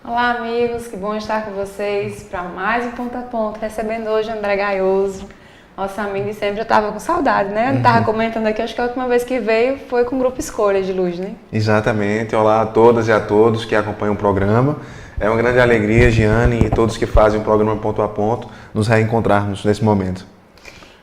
Olá, amigos, que bom estar com vocês para mais um Ponto a Ponto, recebendo hoje o André Gaioso, nosso amigo de sempre. Eu estava com saudade, né? Eu estava comentando aqui, acho que a última vez que veio foi com o Grupo Escolha de Luz, né? Exatamente. Olá a todas e a todos que acompanham o programa. É uma grande alegria, Giane, e todos que fazem o programa Ponto a Ponto, nos reencontrarmos nesse momento.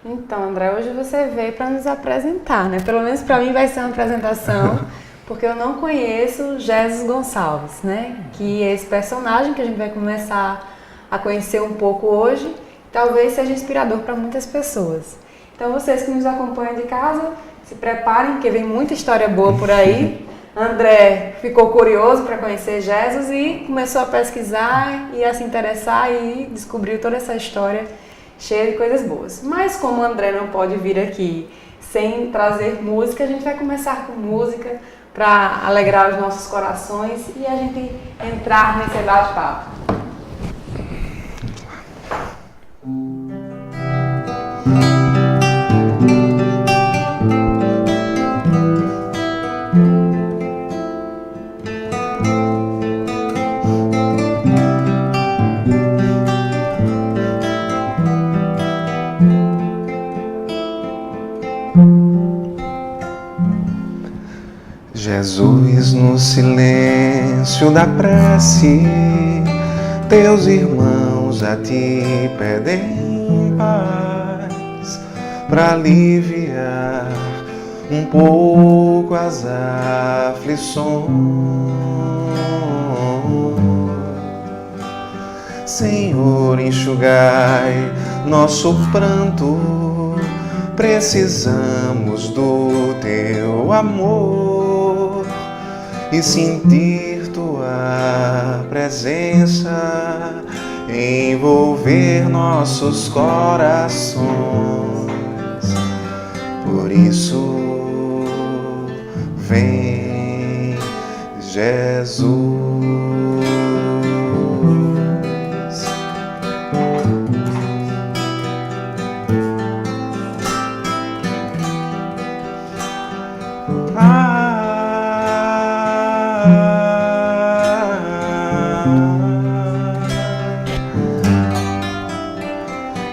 Então, André, hoje você veio para nos apresentar, né? Pelo menos para mim vai ser uma apresentação, porque eu não conheço Jesus Gonçalves, né? Que é esse personagem que a gente vai começar a conhecer um pouco hoje, talvez seja inspirador para muitas pessoas. Então, vocês que nos acompanham de casa, se preparem, porque vem muita história boa por aí. André ficou curioso para conhecer Jesus e começou a pesquisar e a se interessar e descobriu toda essa história cheia de coisas boas. Mas como o André não pode vir aqui sem trazer música, a gente vai começar com música para alegrar os nossos corações e a gente entrar nesse bate-papo. Jesus, no silêncio da prece, teus irmãos a ti pedem paz, para aliviar um pouco as aflições. Senhor, enxugai nosso pranto, precisamos do teu amor e sentir tua presença envolver nossos corações. Por isso, vem Jesus.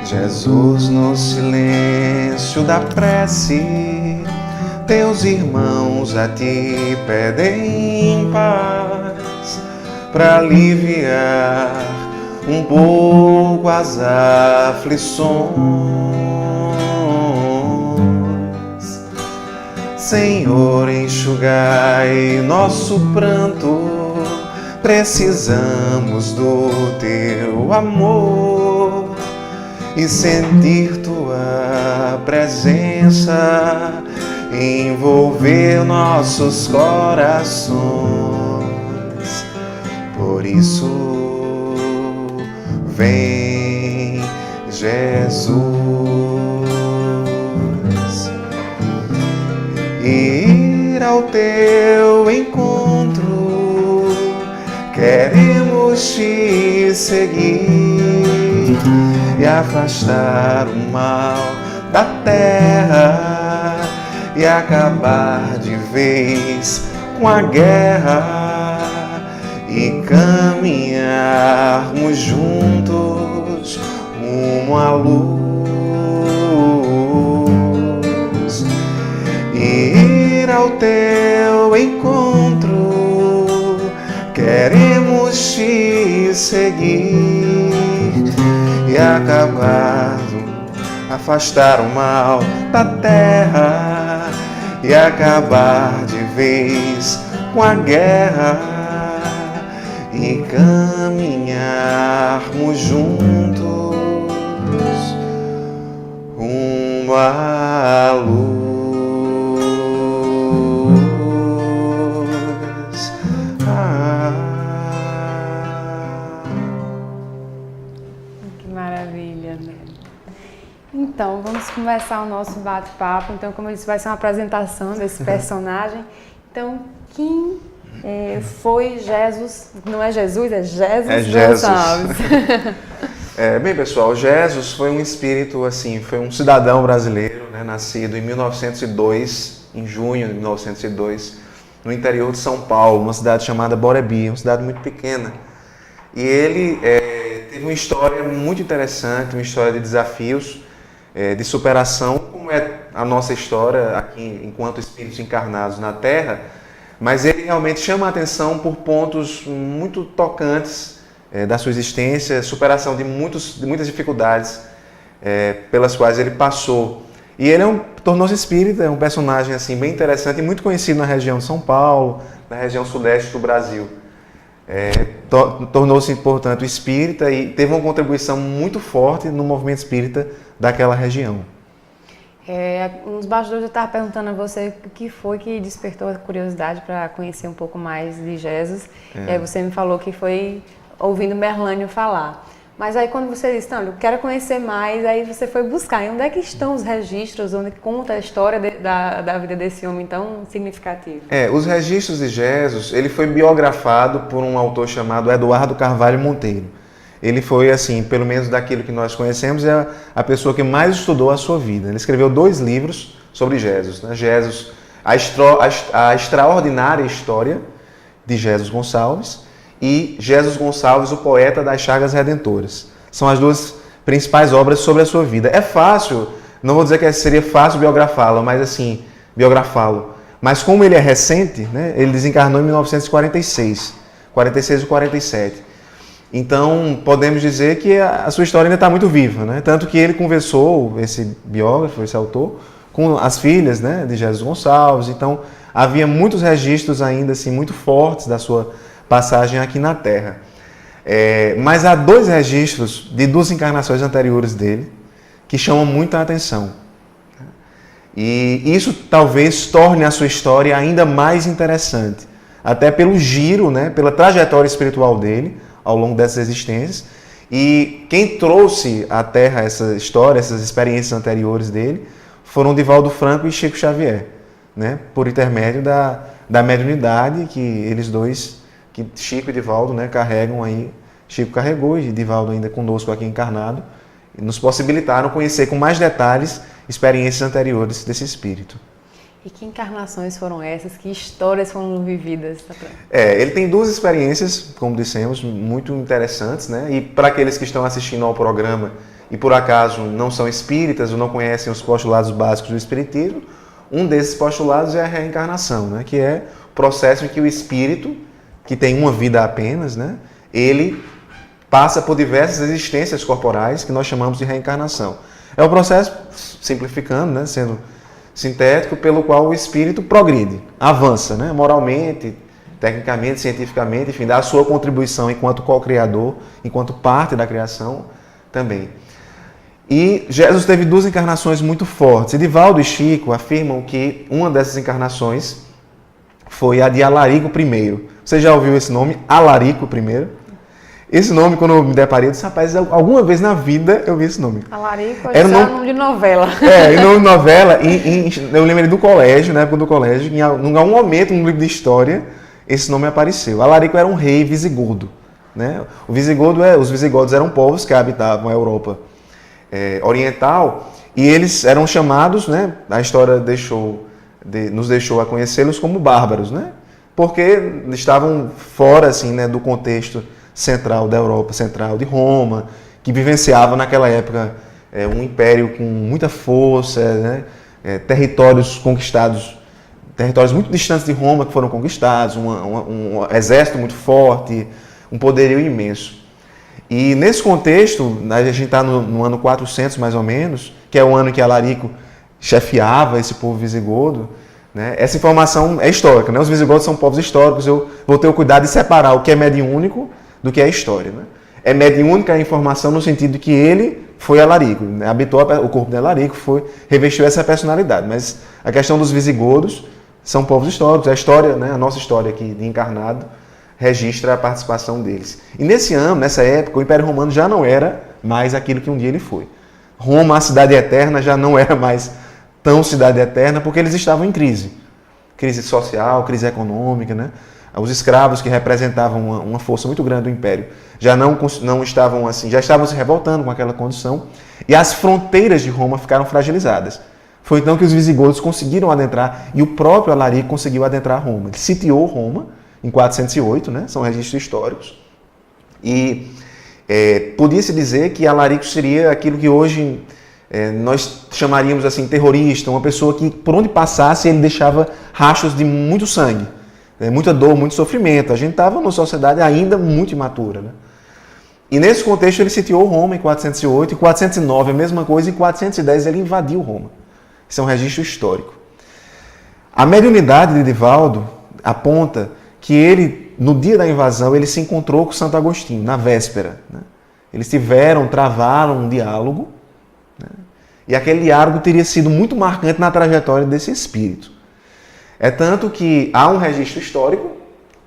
Jesus, no silêncio da prece, teus irmãos a ti pedem paz, para aliviar um pouco as aflições. Senhor, enxugai nosso pranto, precisamos do teu amor e sentir tua presença envolver nossos corações. Por isso, vem Jesus. Ir ao teu encontro, queremos te seguir e afastar o mal da terra e acabar de vez com a guerra e caminharmos juntos rumo à luz. E ir ao teu encontro, queremos te seguir e acabar, afastar o mal da terra e acabar de vez com a guerra e caminharmos juntos rumo à luz. Então, vamos começar o nosso bate-papo. Então, como eu disse, vai ser uma apresentação desse personagem. Então, quem foi Jesus? Não é Jesus, é Jesus Gonçalves. Bem, pessoal, Jesus foi um espírito, assim, foi um cidadão brasileiro, né, nascido em 1902, em junho de 1902, no interior de São Paulo, uma cidade chamada Borebi, uma cidade muito pequena. e ele teve uma história muito interessante, uma história de desafios, de superação, como é a nossa história aqui enquanto espíritos encarnados na Terra, mas ele realmente chama a atenção por pontos muito tocantes da sua existência, superação de muitas dificuldades pelas quais ele passou. E ele tornou-se espírita, é um personagem assim, bem interessante e muito conhecido na região de São Paulo, na região sudeste do Brasil. Tornou-se, portanto, espírita e teve uma contribuição muito forte no movimento espírita daquela região. Nos bastidores eu estava perguntando a você o que foi que despertou a curiosidade para conhecer um pouco mais de Jesus. E aí você me falou que foi ouvindo Merlânio falar. Mas aí quando você disse, não, eu quero conhecer mais, aí você foi buscar. E onde é que estão os registros, onde conta a história da vida desse homem tão significativo? Os registros de Jesus, ele foi biografado por um autor chamado Eduardo Carvalho Monteiro. Ele foi, assim, pelo menos daquilo que nós conhecemos, a pessoa que mais estudou a sua vida. Ele escreveu 2 livros sobre Jesus, né? Jesus, a extraordinária história de Jesus Gonçalves, e Jesus Gonçalves, o poeta das Chagas Redentoras. São as 2 principais obras sobre a sua vida. É fácil, não vou dizer que seria fácil biografá-lo, mas como ele é recente, né, ele desencarnou em 1946, 46 ou 47. Então, podemos dizer que a sua história ainda está muito viva, né? Tanto que ele conversou, esse biógrafo, esse autor, com as filhas, né, de Jesus Gonçalves. Então, havia muitos registros ainda assim, muito fortes da sua passagem aqui na Terra. Mas há 2 registros de 2 encarnações anteriores dele que chamam muita atenção. E isso talvez torne a sua história ainda mais interessante, até pelo giro, né, pela trajetória espiritual dele ao longo dessas existências. E quem trouxe à Terra essa história, essas experiências anteriores dele, foram Divaldo Franco e Chico Xavier, né, por intermédio da mediunidade que eles dois, que Chico e Divaldo, né, carregam aí. Chico carregou e Divaldo ainda conosco aqui encarnado, e nos possibilitaram conhecer com mais detalhes experiências anteriores desse espírito. E que encarnações foram essas? Que histórias foram vividas? Ele tem 2 experiências, como dissemos, muito interessantes, né? E para aqueles que estão assistindo ao programa e por acaso não são espíritas ou não conhecem os postulados básicos do espiritismo, um desses postulados é a reencarnação, né? Que é o processo em que o espírito, que tem uma vida apenas, né, ele passa por diversas existências corporais que nós chamamos de reencarnação. É o processo, simplificando, né, sendo sintético, pelo qual o espírito progride, avança, né, moralmente, tecnicamente, cientificamente, enfim, dá a sua contribuição enquanto co-criador, enquanto parte da criação também. E Jesus teve 2 encarnações muito fortes. E Divaldo e Chico afirmam que uma dessas encarnações foi a de Alarico I. Você já ouviu esse nome, Alarico I? Esse nome, quando eu me deparei, eu disse, rapaz, alguma vez na vida eu vi esse nome. Alarico é um nome de novela. Nome de novela. Eu lembrei do colégio, na época do colégio, em algum momento, num livro de história, esse nome apareceu. Alarico era um rei visigodo, né? Os visigodos eram povos que habitavam a Europa oriental, e eles eram chamados, né? A história nos deixou a conhecê-los como bárbaros, né? Porque estavam fora, assim, né, do contexto central da Europa, central de Roma, que vivenciava naquela época um império com muita força, né? Territórios conquistados, territórios muito distantes de Roma que foram conquistados, um exército muito forte, um poderio imenso. E nesse contexto, a gente está no ano 400 mais ou menos, que é o ano que Alarico chefiava esse povo visigodo, né? Essa informação é histórica, né? Os visigodos são povos históricos, eu vou ter o cuidado de separar o que é mediúnico do que é história, né? É mediúnica a informação no sentido de que ele foi Alarico, né? Habitou o corpo de Alarico, revestiu essa personalidade, mas a questão dos visigodos são povos históricos, a história, né? A nossa história aqui de encarnado registra a participação deles. E nesse ano, nessa época, o Império Romano já não era mais aquilo que um dia ele foi. Roma, a cidade eterna, já não era mais tão cidade eterna, porque eles estavam em crise. Crise social, crise econômica, né? Os escravos, que representavam uma força muito grande do Império, já não estavam assim, já estavam se revoltando com aquela condição, e as fronteiras de Roma ficaram fragilizadas. Foi então que os visigodos conseguiram adentrar, e o próprio Alarico conseguiu adentrar Roma. Ele sitiou Roma em 408, né? São registros históricos. E podia-se dizer que Alarico seria aquilo que hoje nós chamaríamos assim terrorista, uma pessoa que por onde passasse ele deixava rastros de muito sangue, muita dor, muito sofrimento. A gente estava numa sociedade ainda muito imatura, né? E nesse contexto ele sitiou Roma em 408, em 409 a mesma coisa, e em 410 ele invadiu Roma. Isso é um registro histórico. A mediunidade de Divaldo aponta que ele, no dia da invasão, ele se encontrou com Santo Agostinho, na véspera, né? Eles travaram um diálogo, né? E aquele diálogo teria sido muito marcante na trajetória desse espírito. É tanto que há um registro histórico,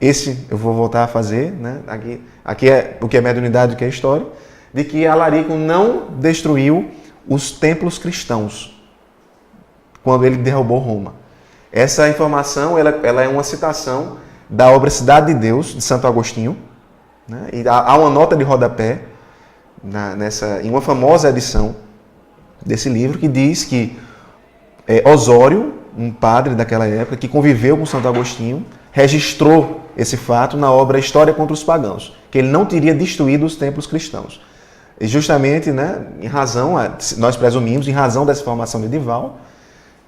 esse eu vou voltar a fazer, né? Aqui é o que é mediunidade, o que é história, de que Alarico não destruiu os templos cristãos quando ele derrubou Roma. Essa informação ela é uma citação da obra Cidade de Deus, de Santo Agostinho, né? E há uma nota de rodapé em uma famosa edição desse livro que diz que Osório, um padre daquela época que conviveu com Santo Agostinho, registrou esse fato na obra História contra os Pagãos, que ele não teria destruído os templos cristãos. E justamente, né, em razão, nós presumimos, em razão dessa informação medieval,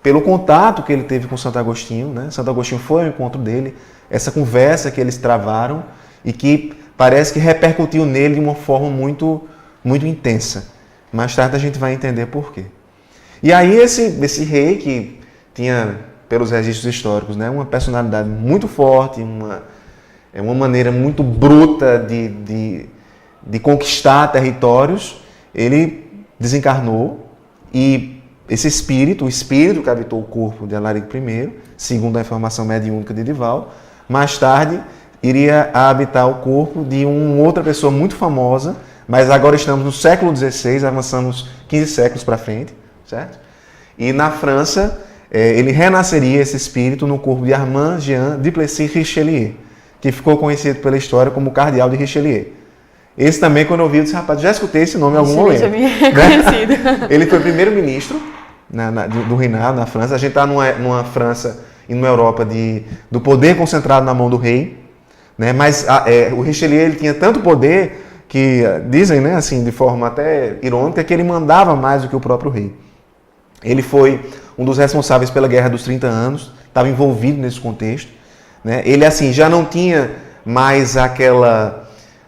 pelo contato que ele teve com Santo Agostinho, né? Santo Agostinho foi ao encontro dele, essa conversa que eles travaram e que parece que repercutiu nele de uma forma muito, muito intensa. Mais tarde a gente vai entender por quê. E aí esse rei que tinha, pelos registros históricos, né, uma personalidade muito forte, uma maneira muito bruta de conquistar territórios, ele desencarnou e esse espírito, o espírito que habitou o corpo de Alarico I, segundo a informação mediúnica de Divaldo, mais tarde iria habitar o corpo de uma outra pessoa muito famosa, mas agora estamos no século XVI, avançamos 15 séculos para frente, certo? E na França, ele renasceria esse espírito no corpo de Armand Jean Duplessis Richelieu, que ficou conhecido pela história como Cardeal de Richelieu. Esse também, quando eu ouvi, eu disse, rapaz, já escutei esse nome em algum momento. Né? Ele foi primeiro-ministro do reinado na França. A gente está numa França e numa Europa do poder concentrado na mão do rei, né? Mas o Richelieu ele tinha tanto poder que dizem, né, assim, de forma até irônica, que ele mandava mais do que o próprio rei. Ele foi um dos responsáveis pela Guerra dos 30 Anos, estava envolvido nesse contexto, né? Ele assim já não tinha mais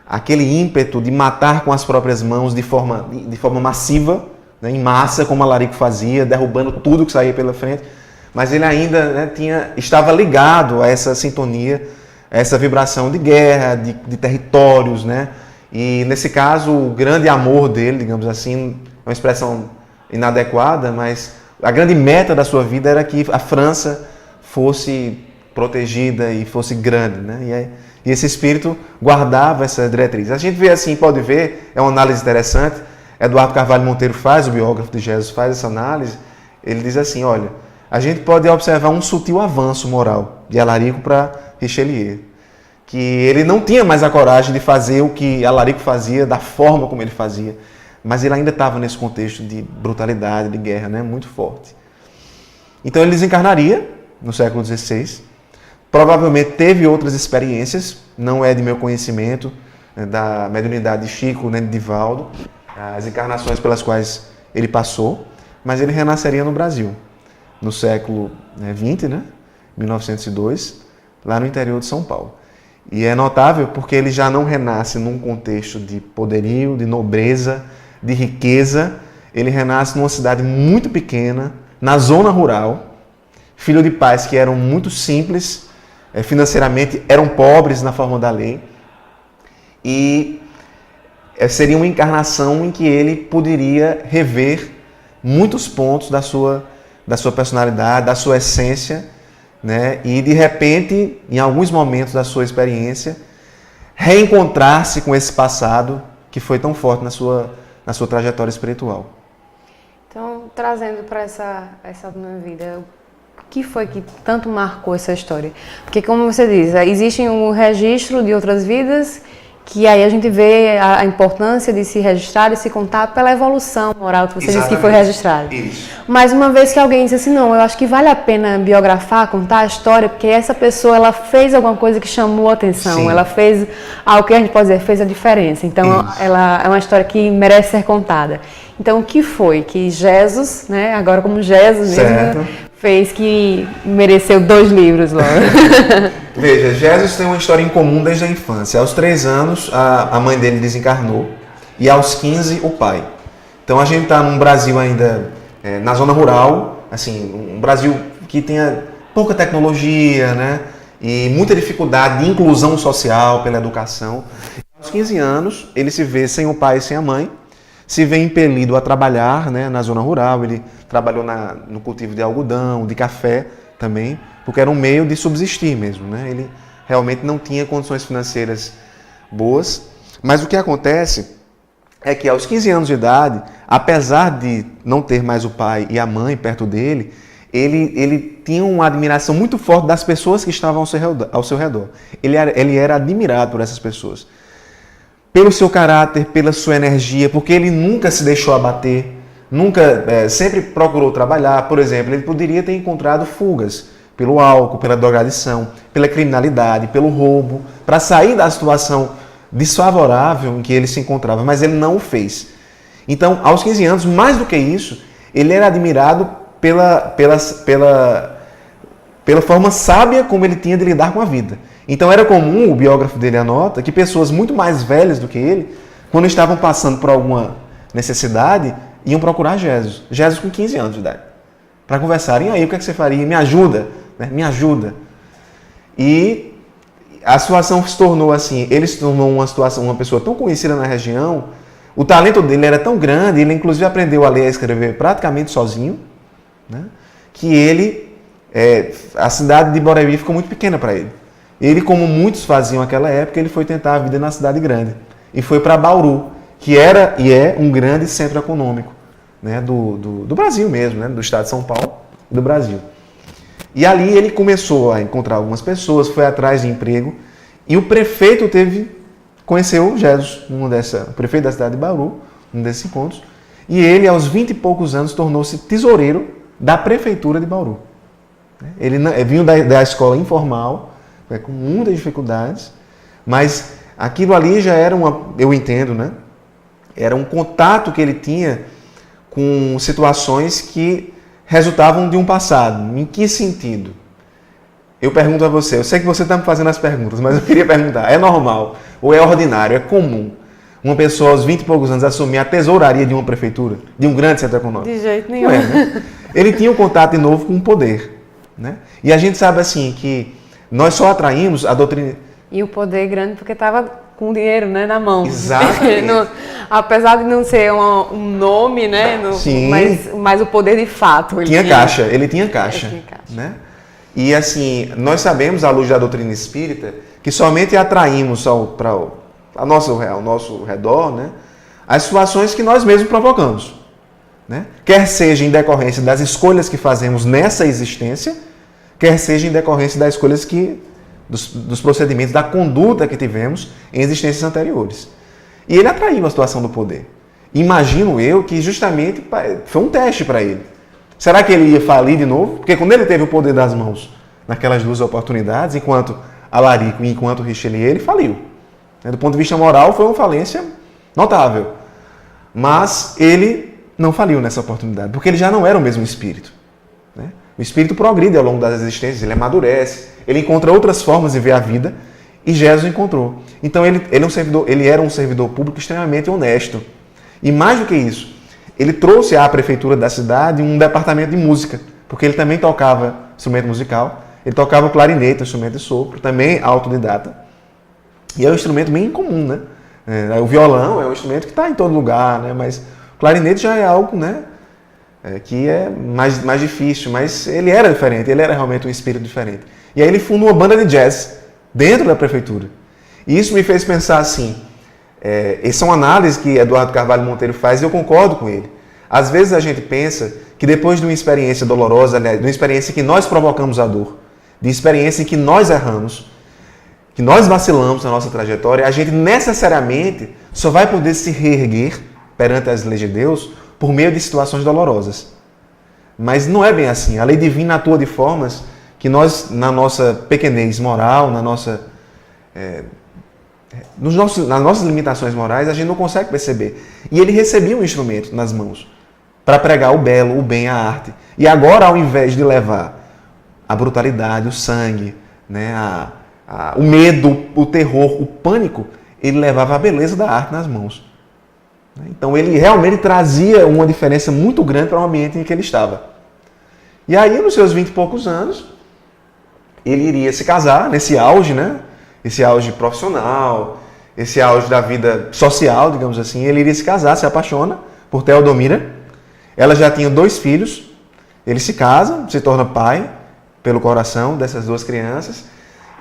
aquele ímpeto de matar com as próprias mãos de forma massiva, né, em massa, como Alarico fazia, derrubando tudo que saía pela frente, mas ele ainda, né, estava ligado a essa sintonia, a essa vibração de guerra, de territórios, né? E nesse caso, o grande amor dele, digamos assim, uma expressão inadequada, mas a grande meta da sua vida era que a França fosse protegida e fosse grande, né? E esse espírito guardava essa diretriz. A gente vê assim, pode ver, é uma análise interessante. Eduardo Carvalho Monteiro o biógrafo de Jesus, faz essa análise. Ele diz assim, olha, a gente pode observar um sutil avanço moral de Alarico para Richelieu, que ele não tinha mais a coragem de fazer o que Alarico fazia, da forma como ele fazia, mas ele ainda estava nesse contexto de brutalidade, de guerra, né, muito forte. Então ele desencarnaria no século XVI, provavelmente teve outras experiências, não é de meu conhecimento, né, da mediunidade de Chico, né, de Divaldo, as encarnações pelas quais ele passou, mas ele renasceria no Brasil, no século XX, né, 1902, lá no interior de São Paulo. E é notável porque ele já não renasce num contexto de poderio, de nobreza, de riqueza. Ele renasce numa cidade muito pequena, na zona rural, filho de pais que eram muito simples, financeiramente eram pobres na forma da lei. E seria uma encarnação em que ele poderia rever muitos pontos da sua personalidade, da sua essência, né? E de repente, em alguns momentos da sua experiência, reencontrar-se com esse passado que foi tão forte na sua trajetória espiritual. Então, trazendo para essa minha vida, o que foi que tanto marcou essa história? Porque, como você diz, existe um registro de outras vidas que aí a gente vê a importância de se registrar e se contar pela evolução moral que você disse que foi registrada. Isso. Mas uma vez que alguém disse assim, não, eu acho que vale a pena biografar, contar a história, porque essa pessoa, ela fez alguma coisa que chamou a atenção, Sim. ela fez algo que a gente pode dizer, fez a diferença. Então, ela é uma história que merece ser contada. Então, o que foi que Jesus, né, agora como Jesus mesmo, fez que mereceu 2 livros logo? Veja, Jesus tem uma história em comum desde a infância. Aos 3 anos, a mãe dele desencarnou e aos 15, o pai. Então a gente está num Brasil ainda na zona rural, assim, um Brasil que tenha pouca tecnologia, né? E muita dificuldade de inclusão social pela educação. Aos 15 anos, ele se vê sem o pai e sem a mãe, se vê impelido a trabalhar, né, na zona rural. Ele trabalhou no cultivo de algodão, de café também, porque era um meio de subsistir mesmo, né? Ele realmente não tinha condições financeiras boas, mas o que acontece é que aos 15 anos de idade, apesar de não ter mais o pai e a mãe perto dele, ele tinha uma admiração muito forte das pessoas que estavam ao seu redor. Ele era admirado por essas pessoas, pelo seu caráter, pela sua energia, porque ele nunca se deixou abater, sempre procurou trabalhar. Por exemplo, ele poderia ter encontrado fugas pelo álcool, pela drogadição, pela criminalidade, pelo roubo, para sair da situação desfavorável em que ele se encontrava, mas ele não o fez. Então, aos 15 anos, mais do que isso, ele era admirado pela forma sábia como ele tinha de lidar com a vida. Então era comum, o biógrafo dele anota, que pessoas muito mais velhas do que ele, quando estavam passando por alguma necessidade, iam procurar Jesus. Jesus com 15 anos de idade. Para conversarem, aí o que é que você faria? Me ajuda, né? Me ajuda. E a situação se tornou assim, ele se tornou uma pessoa tão conhecida na região, o talento dele era tão grande, ele inclusive aprendeu a ler e a escrever praticamente sozinho, né? Que a cidade de Borebi ficou muito pequena para ele. Ele, como muitos faziam naquela época, ele foi tentar a vida na cidade grande. E foi para Bauru, que era e é um grande centro econômico, né, do Brasil mesmo, né, do estado de São Paulo e do Brasil. E ali ele começou a encontrar algumas pessoas, foi atrás de emprego, e o prefeito conheceu Jesus, o prefeito da cidade de Bauru, num desses encontros, e ele, aos 20 e poucos anos, tornou-se tesoureiro da prefeitura de Bauru. Ele vinha da escola informal, com muitas dificuldades, mas aquilo ali já era eu entendo, né? Era um contato que ele tinha com situações que resultavam de um passado. Em que sentido? Eu pergunto a você, eu sei que você está me fazendo as perguntas, mas eu queria perguntar, é normal, ou é ordinário, é comum uma pessoa aos 20 e poucos anos assumir a tesouraria de uma prefeitura, de um grande centro econômico? De jeito nenhum. Não é, né? Ele tinha um contato de novo com o poder, né? E a gente sabe assim que nós só atraímos a doutrina... E o poder grande porque estava com o dinheiro, né, na mão. Exatamente. Apesar de não ser um nome, né, Sim. mas o poder de fato. Ele tinha caixa. Né? E assim, nós sabemos, à luz da doutrina espírita, que somente atraímos ao nosso redor, né, as situações que nós mesmos provocamos. Né? Quer seja em decorrência das escolhas que fazemos nessa existência, quer seja em decorrência das escolhas dos procedimentos, da conduta que tivemos em existências anteriores. E ele atraiu a situação do poder. Imagino eu que justamente foi um teste para ele. Será que ele ia falir de novo? Porque quando ele teve o poder das mãos naquelas 2 oportunidades, enquanto Alarico e enquanto Richelieu, ele faliu. Do ponto de vista moral, foi uma falência notável. Mas ele não faliu nessa oportunidade, porque ele já não era o mesmo espírito. Né? O espírito progride ao longo das existências, ele amadurece, ele encontra outras formas de ver a vida, e Jesus encontrou. Então ele era um servidor público extremamente honesto. E mais do que isso, ele trouxe à prefeitura da cidade um departamento de música, porque ele também tocava instrumento musical, ele tocava clarinete, instrumento de sopro, também autodidata. E é um instrumento bem incomum, né? O violão é um instrumento que está em todo lugar, né? Mas o clarinete já é algo, né, que é mais difícil, mas ele era diferente, ele era realmente um espírito diferente. E aí ele fundou uma banda de jazz dentro da prefeitura. E isso me fez pensar assim, essa é uma análise que Eduardo Carvalho Monteiro faz e eu concordo com ele. Às vezes a gente pensa que depois de uma experiência dolorosa, né, de uma experiência que nós provocamos a dor, de experiência em que nós erramos, que nós vacilamos na nossa trajetória, a gente necessariamente só vai poder se reerguer perante as leis de Deus por meio de situações dolorosas. Mas não é bem assim. A lei divina atua de formas que nós, na nossa pequenez moral, nas nossas limitações morais, a gente não consegue perceber. E ele recebia um instrumento nas mãos para pregar o belo, o bem, a arte. E agora, ao invés de levar a brutalidade, o sangue, né, o medo, o terror, o pânico, ele levava a beleza da arte nas mãos. Então ele realmente trazia uma diferença muito grande para o ambiente em que ele estava. E aí, nos seus 20 e poucos anos, ele iria se casar, nesse auge, né? Esse auge profissional, esse auge da vida social, digamos assim. Ele iria se casar, se apaixona por Teodomira. Ela já tinha 2 filhos. Ele se casa, se torna pai pelo coração dessas 2 crianças.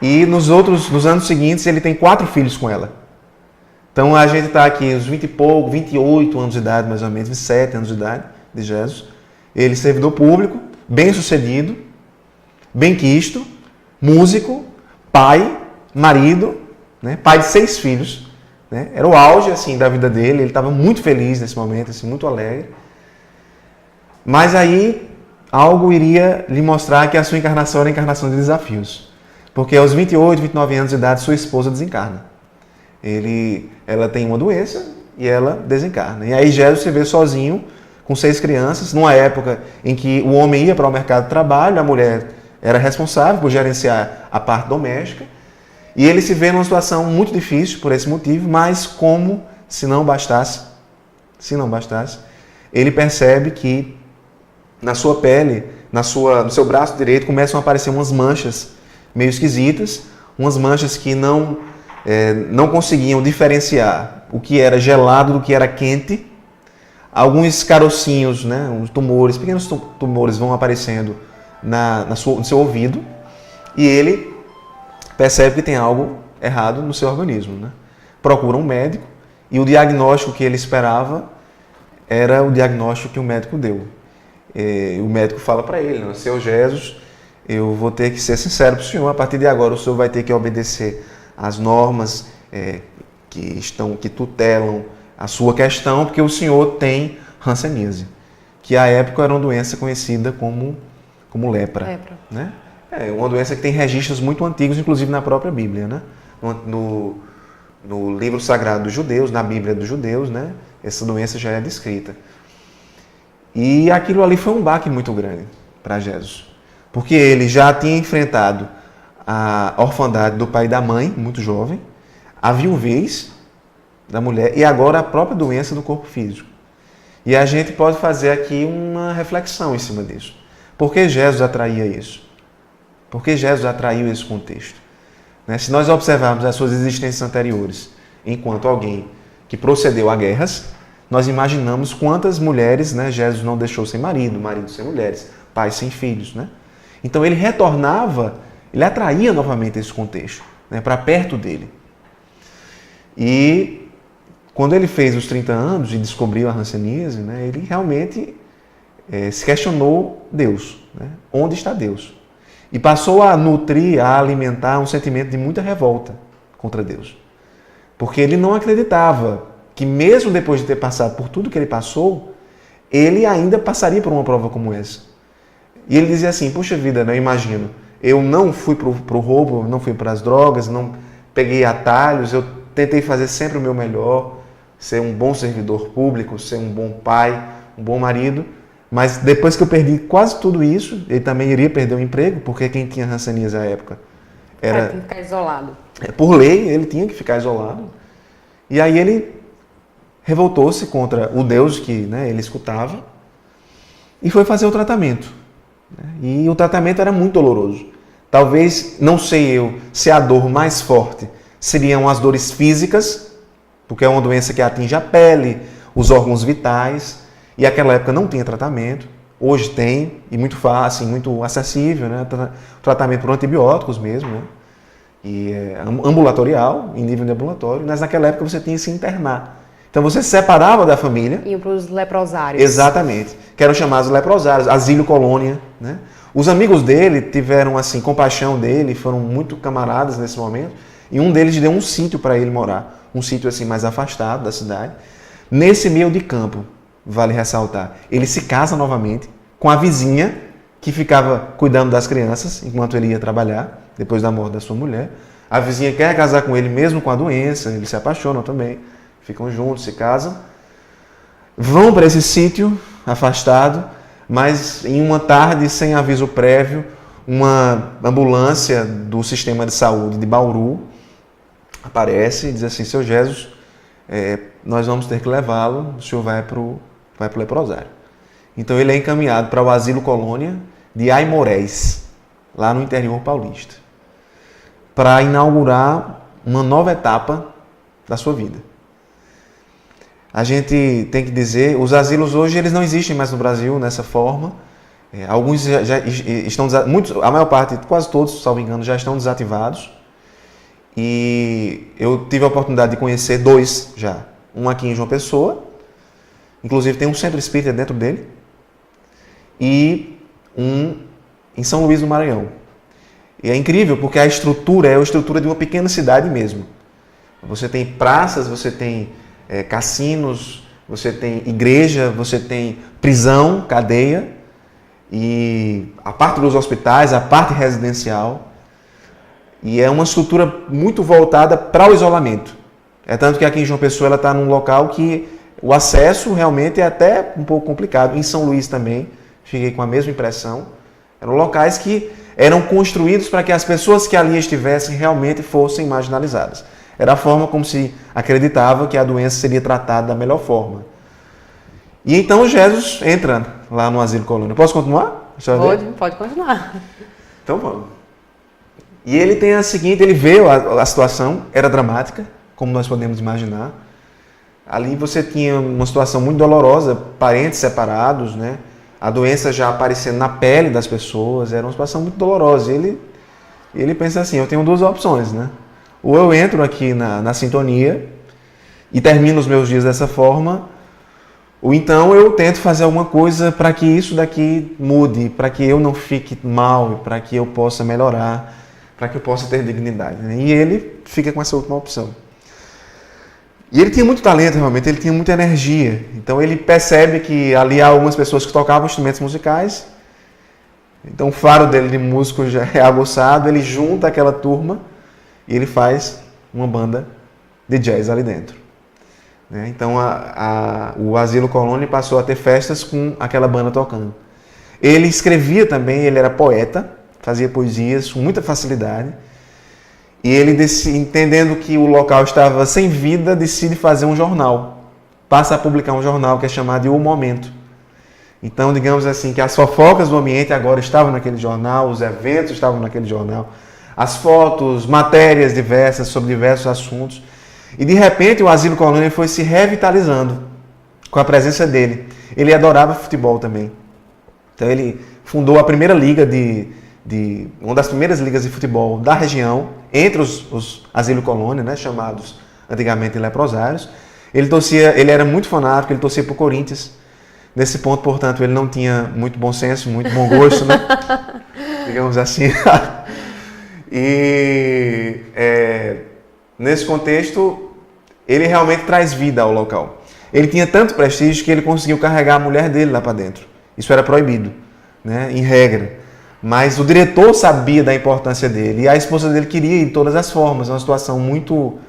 E nos anos seguintes, ele tem 4 filhos com ela. Então a gente está aqui uns 20 e pouco, 28 anos de idade mais ou menos, 27 anos de idade de Jesus. Ele servidor público, bem sucedido, bem quisto, músico, pai, marido, né? Pai de 6 filhos. Né? Era o auge assim, da vida dele, ele estava muito feliz nesse momento, assim, muito alegre. Mas aí algo iria lhe mostrar que a sua encarnação era a encarnação de desafios. Porque aos 28, 29 anos de idade, sua esposa desencarna. Ela tem uma doença e ela desencarna. E aí Jesus se vê sozinho, com 6 crianças, numa época em que o homem ia para o mercado de trabalho, a mulher era responsável por gerenciar a parte doméstica, e ele se vê numa situação muito difícil por esse motivo, mas como se não bastasse, ele percebe que na sua pele, no seu braço direito, começam a aparecer umas manchas meio esquisitas, umas manchas que não conseguiam diferenciar o que era gelado do que era quente. Alguns carocinhos, né, uns tumores, pequenos tumores vão aparecendo no seu ouvido, e ele percebe que tem algo errado no seu organismo. Né? Procura um médico, e o diagnóstico que ele esperava era o diagnóstico que o médico deu. O médico fala para ele, né, seu Jesus, eu vou ter que ser sincero para o senhor, a partir de agora o senhor vai ter que obedecer as normas que tutelam a sua questão, porque o senhor tem hanseníase, que à época era uma doença conhecida como lepra. Né? É uma doença que tem registros muito antigos, inclusive na própria Bíblia. Né? No livro sagrado dos judeus, na Bíblia dos judeus, né? Essa doença já é descrita. E aquilo ali foi um baque muito grande para Jesus, porque ele já tinha enfrentado a orfandade do pai e da mãe, muito jovem, a viuvez da mulher e agora a própria doença do corpo físico. E a gente pode fazer aqui uma reflexão em cima disso. Por que Jesus atraía isso? Por que Jesus atraiu esse contexto? Né? Se nós observarmos as suas existências anteriores enquanto alguém que procedeu a guerras, nós imaginamos quantas mulheres, né, Jesus não deixou sem marido, marido sem mulheres, pais sem filhos. Né? Então ele retornava, ele atraía novamente esse contexto, né, para perto dele. E quando ele fez os 30 anos e descobriu a hanseníase, né, ele realmente se questionou Deus. Né? Onde está Deus? E passou a nutrir, a alimentar um sentimento de muita revolta contra Deus. Porque ele não acreditava que mesmo depois de ter passado por tudo que ele passou, ele ainda passaria por uma prova como essa. E ele dizia assim, puxa vida, né, eu imagino, eu não fui para o roubo, não fui para as drogas, não peguei atalhos, eu tentei fazer sempre o meu melhor, ser um bom servidor público, ser um bom pai, um bom marido, mas depois que eu perdi quase tudo isso, ele também iria perder o emprego, porque quem tinha hanseníase à época era... Tinha que ficar isolado. Por lei, ele tinha que ficar isolado. E aí ele revoltou-se contra o Deus que, né, ele escutava e foi fazer o tratamento. E o tratamento era muito doloroso. Talvez, não sei eu, se a dor mais forte seriam as dores físicas, porque é uma doença que atinge a pele, os órgãos vitais, e naquela época não tinha tratamento. Hoje tem, e muito fácil, muito acessível, né? Tratamento por antibióticos mesmo, né? E ambulatorial, em nível de ambulatório, mas naquela época você tinha que se internar. Então você se separava da família. Iam para os leprosários. Exatamente, que eram chamados leprosários, asilo colônia, né? Os amigos dele tiveram assim compaixão dele, foram muito camaradas nesse momento, E um deles deu um sítio para ele morar, um sítio assim mais afastado da cidade. Nesse meio de campo, vale ressaltar, ele se casa novamente com a vizinha que ficava cuidando das crianças enquanto ele ia trabalhar, depois da morte da sua mulher. A vizinha quer casar com ele mesmo com a doença, eles se apaixonam também, ficam juntos, se casam. Vão para esse sítio afastado, mas em uma tarde, sem aviso prévio, uma ambulância do sistema de saúde de Bauru aparece e diz assim: seu Jesus, nós vamos ter que levá-lo, o senhor vai para o leprosário. Então ele é encaminhado para o asilo colônia de Aimorés, lá no interior paulista, para inaugurar uma nova etapa da sua vida. A gente tem que dizer, os asilos hoje eles não existem mais no Brasil nessa forma. Alguns já estão, a maior parte, quase todos, salvo engano, já estão desativados. E eu tive a oportunidade de conhecer 2 já. Um aqui em João Pessoa, inclusive tem um centro espírita dentro dele, e um em São Luís do Maranhão. E é incrível porque a estrutura é a estrutura de uma pequena cidade mesmo. Você tem praças, você tem cassinos, você tem igreja, você tem prisão, cadeia, e a parte dos hospitais, a parte residencial. E é uma estrutura muito voltada para o isolamento. É tanto que aqui em João Pessoa ela está num local que o acesso realmente é até um pouco complicado. Em São Luís também, fiquei com a mesma impressão. Eram locais que eram construídos para que as pessoas que ali estivessem realmente fossem marginalizadas. Era a forma como se acreditava que a doença seria tratada da melhor forma. E então Jesus entra lá no asilo colônia. Posso continuar? Pode continuar. Então vamos. E ele tem a seguinte, ele vê a situação, era dramática, como nós podemos imaginar. Ali você tinha uma situação muito dolorosa, parentes separados, né? A doença já aparecendo na pele das pessoas, era uma situação muito dolorosa. E ele pensa assim, eu tenho 2 opções, né? Ou eu entro aqui na sintonia e termino os meus dias dessa forma, ou então eu tento fazer alguma coisa para que isso daqui mude, para que eu não fique mal, para que eu possa melhorar, para que eu possa ter dignidade. Né? E ele fica com essa última opção. E ele tinha muito talento, realmente, ele tinha muita energia. Então ele percebe que ali há algumas pessoas que tocavam instrumentos musicais. Então o faro dele de músico já é aguçado, ele junta aquela turma e ele faz uma banda de jazz ali dentro. Então o Asilo Colônia passou a ter festas com aquela banda tocando. Ele escrevia também, ele era poeta, fazia poesias com muita facilidade. E ele, entendendo que o local estava sem vida, decide fazer um jornal. Passa a publicar um jornal que é chamado de O Momento. Então, digamos assim, que as fofocas do ambiente agora estavam naquele jornal, os eventos estavam naquele jornal, as fotos, matérias diversas sobre diversos assuntos. E de repente o Asilo Colônia foi se revitalizando com a presença dele. Ele adorava futebol também. Então ele fundou a primeira liga uma das primeiras ligas de futebol da região, entre os Asilo Colônia, né, chamados antigamente leprosários. Ele era muito fanático, ele torcia para o Corinthians. Nesse ponto, portanto, ele não tinha muito bom senso, muito bom gosto, né? Digamos assim. E nesse contexto, ele realmente traz vida ao local. Ele tinha tanto prestígio que ele conseguiu carregar a mulher dele lá para dentro. Isso era proibido, né, em regra. Mas o diretor sabia da importância dele e a esposa dele queria ir de todas as formas. Uma situação muito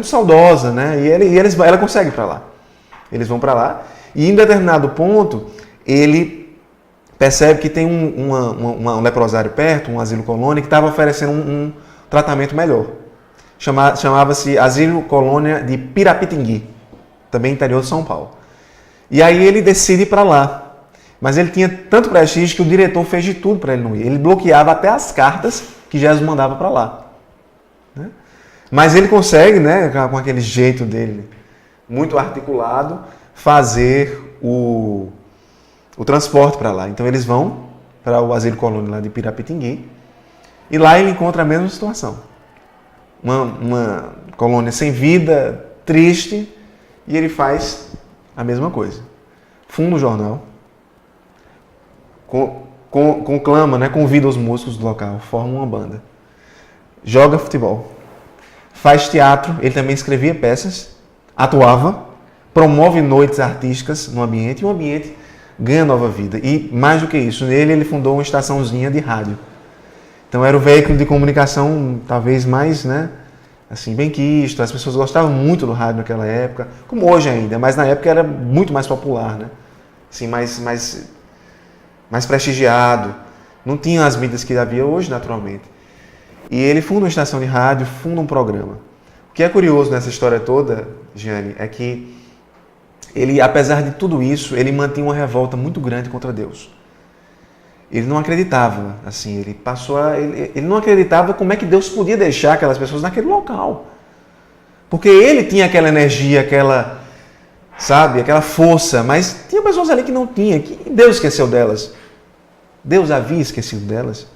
saudosa, né? E ela consegue ir para lá. Eles vão para lá e em determinado ponto ele percebe que tem um leprosário perto, um asilo colônia, que estava oferecendo um tratamento melhor. Chamava-se Asilo Colônia de Pirapitingui, também interior de São Paulo. E aí ele decide ir para lá. Mas ele tinha tanto prestígio que o diretor fez de tudo para ele não ir. Ele bloqueava até as cartas que Jesus mandava para lá. Né? Mas ele consegue, né, com aquele jeito dele, muito articulado, fazer o transporte para lá. Então eles vão para o Asilo Colônia lá de Pirapitingui e lá ele encontra a mesma situação. Uma colônia sem vida, triste, e ele faz a mesma coisa. Funda o jornal, conclama, né, convida os músicos do local, forma uma banda. Joga futebol. Faz teatro, ele também escrevia peças, atuava, promove noites artísticas no ambiente e o ambiente ganha nova vida. E mais do que isso, nele ele fundou uma estaçãozinha de rádio. Então era o veículo de comunicação talvez mais, né, assim, bem quisto. As pessoas gostavam muito do rádio naquela época, como hoje ainda, mas na época era muito mais popular, né? Assim, mais prestigiado. Não tinha as mídias que havia hoje, naturalmente. E ele funda uma estação de rádio, funda um programa. O que é curioso nessa história toda, Giane, é que ele, apesar de tudo isso, ele mantinha uma revolta muito grande contra Deus. Ele não acreditava, assim, ele não acreditava como é que Deus podia deixar aquelas pessoas naquele local. Porque ele tinha aquela energia, aquela força, mas tinha pessoas ali que não tinham, que Deus esqueceu delas. Deus havia esquecido delas.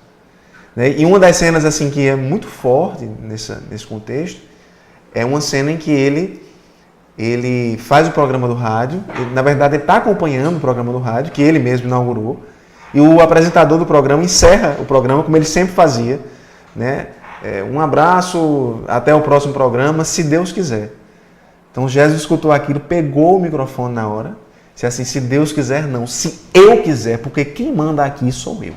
E uma das cenas assim que é muito forte nesse contexto é uma cena em que ele faz o programa do rádio, na verdade ele está acompanhando o programa do rádio, que ele mesmo inaugurou, e o apresentador do programa encerra o programa como ele sempre fazia, né? Um abraço, até o próximo programa, se Deus quiser. Então Jesus escutou aquilo, pegou o microfone na hora, disse assim, se Deus quiser não, se eu quiser, porque quem manda aqui sou eu.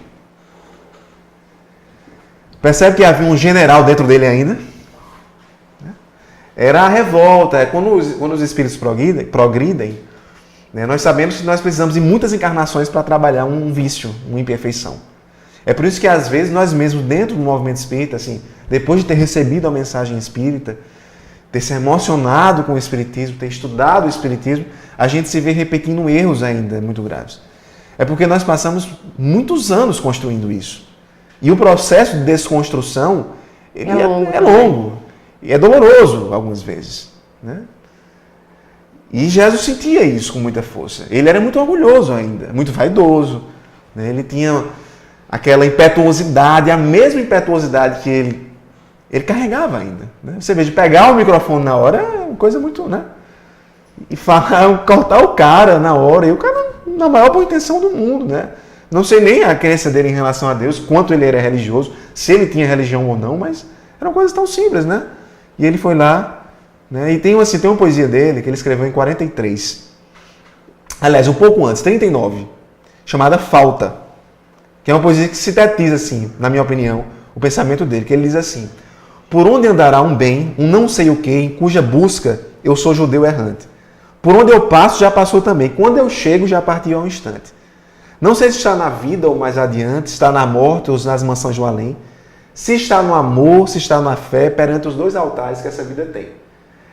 Percebe que havia um general dentro dele ainda? Era a revolta. Quando os espíritos progridem, né, nós sabemos que nós precisamos de muitas encarnações para trabalhar um vício, uma imperfeição. É por isso que às vezes nós mesmos dentro do movimento espírita, assim, depois de ter recebido a mensagem espírita, ter se emocionado com o espiritismo, ter estudado o espiritismo, a gente se vê repetindo erros ainda muito graves. É porque nós passamos muitos anos construindo isso. E o processo de desconstrução ele é longo e é doloroso algumas vezes, né? E Jesus sentia isso com muita força. Ele era muito orgulhoso ainda, muito vaidoso, né? Ele tinha aquela impetuosidade, a mesma impetuosidade que ele carregava ainda, né? Você vê, de pegar o microfone na hora é uma coisa muito, né? E falar, cortar o cara na hora, e o cara na maior boa intenção do mundo, né? Não sei nem a crença dele em relação a Deus, quanto ele era religioso, se ele tinha religião ou não, mas eram coisas tão simples, né? E ele foi lá, né? E tem uma poesia dele que ele escreveu em 43. Aliás, um pouco antes, 39, chamada Falta, que é uma poesia que sintetiza, assim, na minha opinião, o pensamento dele, que ele diz assim, por onde andará um bem, um não sei o que, em cuja busca eu sou judeu errante. Por onde eu passo, já passou também. Quando eu chego, já partiu ao instante. Não sei se está na vida ou mais adiante, se está na morte ou nas mansões do além, se está no amor, se está na fé, perante os dois altares que essa vida tem.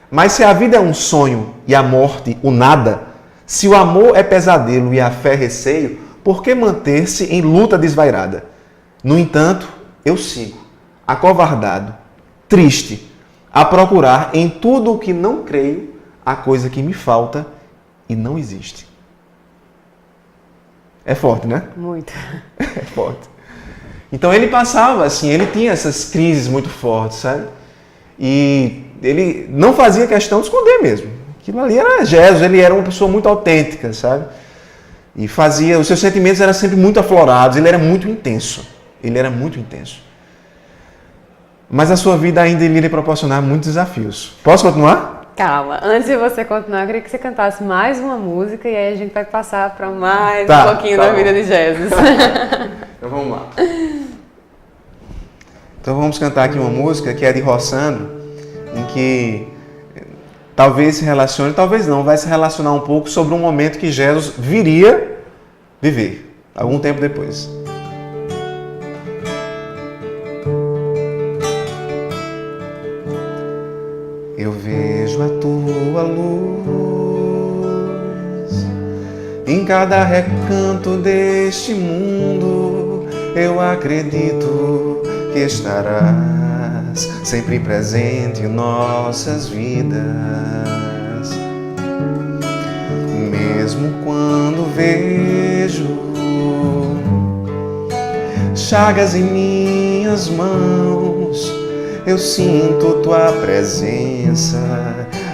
Mas se a vida é um sonho e a morte o nada, se o amor é pesadelo e a fé receio, por que manter-se em luta desvairada? No entanto, eu sigo, acovardado, triste, a procurar em tudo o que não creio a coisa que me falta e não existe. É forte, né? Muito. É forte. Então ele passava assim, ele tinha essas crises muito fortes, sabe? E ele não fazia questão de esconder mesmo. Aquilo ali era Jesus, ele era uma pessoa muito autêntica, sabe? E fazia, os seus sentimentos eram sempre muito aflorados, ele era muito intenso. Ele era muito intenso. Mas a sua vida ainda iria lhe proporcionar muitos desafios. Posso continuar? Calma, antes de você continuar, eu queria que você cantasse mais uma música e aí a gente vai passar para mais um pouquinho da vida de Jesus. Então vamos lá. Então vamos cantar aqui uma música que é de Rossano, em que talvez se relacione, talvez não, vai se relacionar um pouco sobre um momento que Jesus viria viver, algum tempo depois. Eu vejo a tua luz em cada recanto deste mundo. Eu acredito que estarás sempre presente em nossas vidas. Mesmo quando vejo chagas em minhas mãos, eu sinto tua presença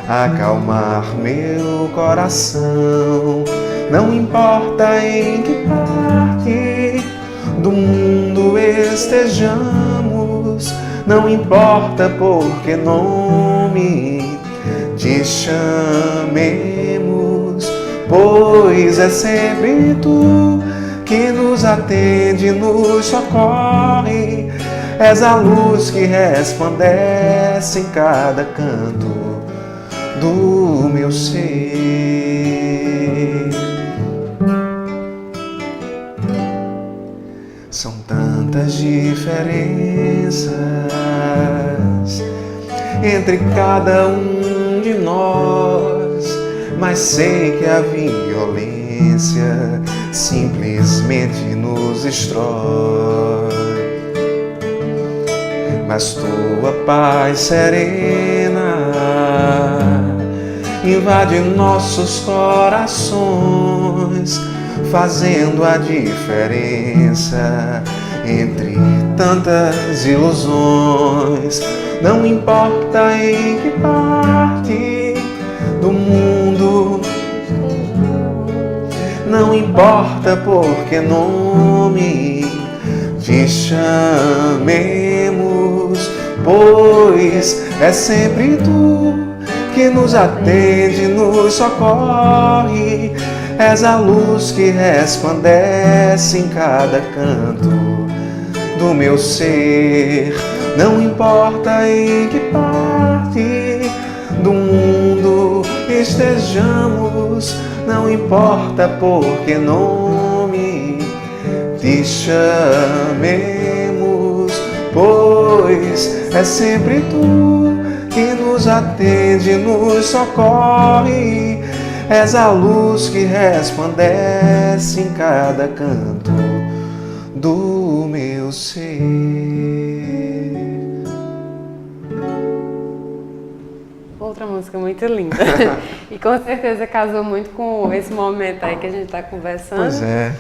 acalmar meu coração. Não importa em que parte do mundo estejamos, não importa por que nome te chamemos, pois é sempre tu que nos atende, nos socorre. És a luz que resplandece em cada canto do meu ser. São tantas diferenças entre cada um de nós, mas sei que a violência simplesmente nos destrói. Mas tua paz serena invade nossos corações, fazendo a diferença entre tantas ilusões. Não importa em que parte do mundo, não importa por que nome te chamemos, pois é sempre tu que nos atende, nos socorre. És a luz que resplandece em cada canto do meu ser. Não importa em que parte do mundo estejamos, não importa por que nome te chamemos, pois é sempre tu que nos atende, nos socorre. És a luz que resplandece em cada canto do meu ser. Outra música muito linda. E com certeza casou muito com esse momento aí que a gente está conversando. Pois é.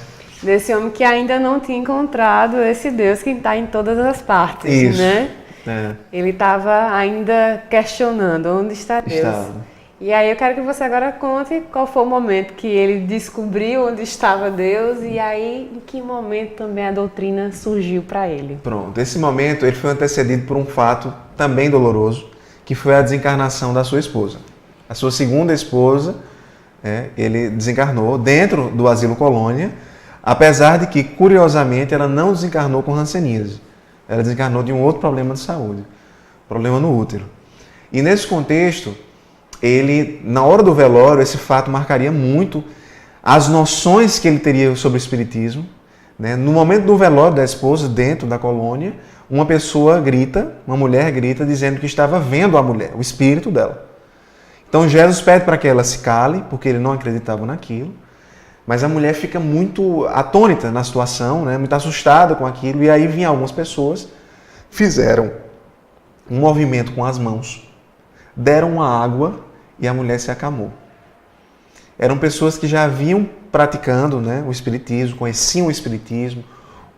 Desse homem que ainda não tinha encontrado esse Deus que está em todas as partes, isso, né? É. Ele estava ainda questionando onde está Deus. Estava. E aí eu quero que você agora conte qual foi o momento que ele descobriu onde estava Deus e aí em que momento também a doutrina surgiu para ele. Pronto, esse momento ele foi antecedido por um fato também doloroso, que foi a desencarnação da sua esposa. A sua segunda esposa, ele desencarnou dentro do Asilo Colônia, apesar de que, curiosamente, ela não desencarnou com hanseníase. Ela desencarnou de um outro problema de saúde, problema no útero. E nesse contexto, ele, na hora do velório, esse fato marcaria muito as noções que ele teria sobre o espiritismo. Né? No momento do velório da esposa, dentro da colônia, uma pessoa grita, uma mulher grita, dizendo que estava vendo a mulher, o espírito dela. Então Jesus pede para que ela se cale, porque ele não acreditava naquilo, mas a mulher fica muito atônita na situação, né? Muito assustada com aquilo, e aí vinham algumas pessoas, fizeram um movimento com as mãos, deram uma água e a mulher se acalmou. Eram pessoas que já vinham praticando, né, o espiritismo, conheciam o espiritismo,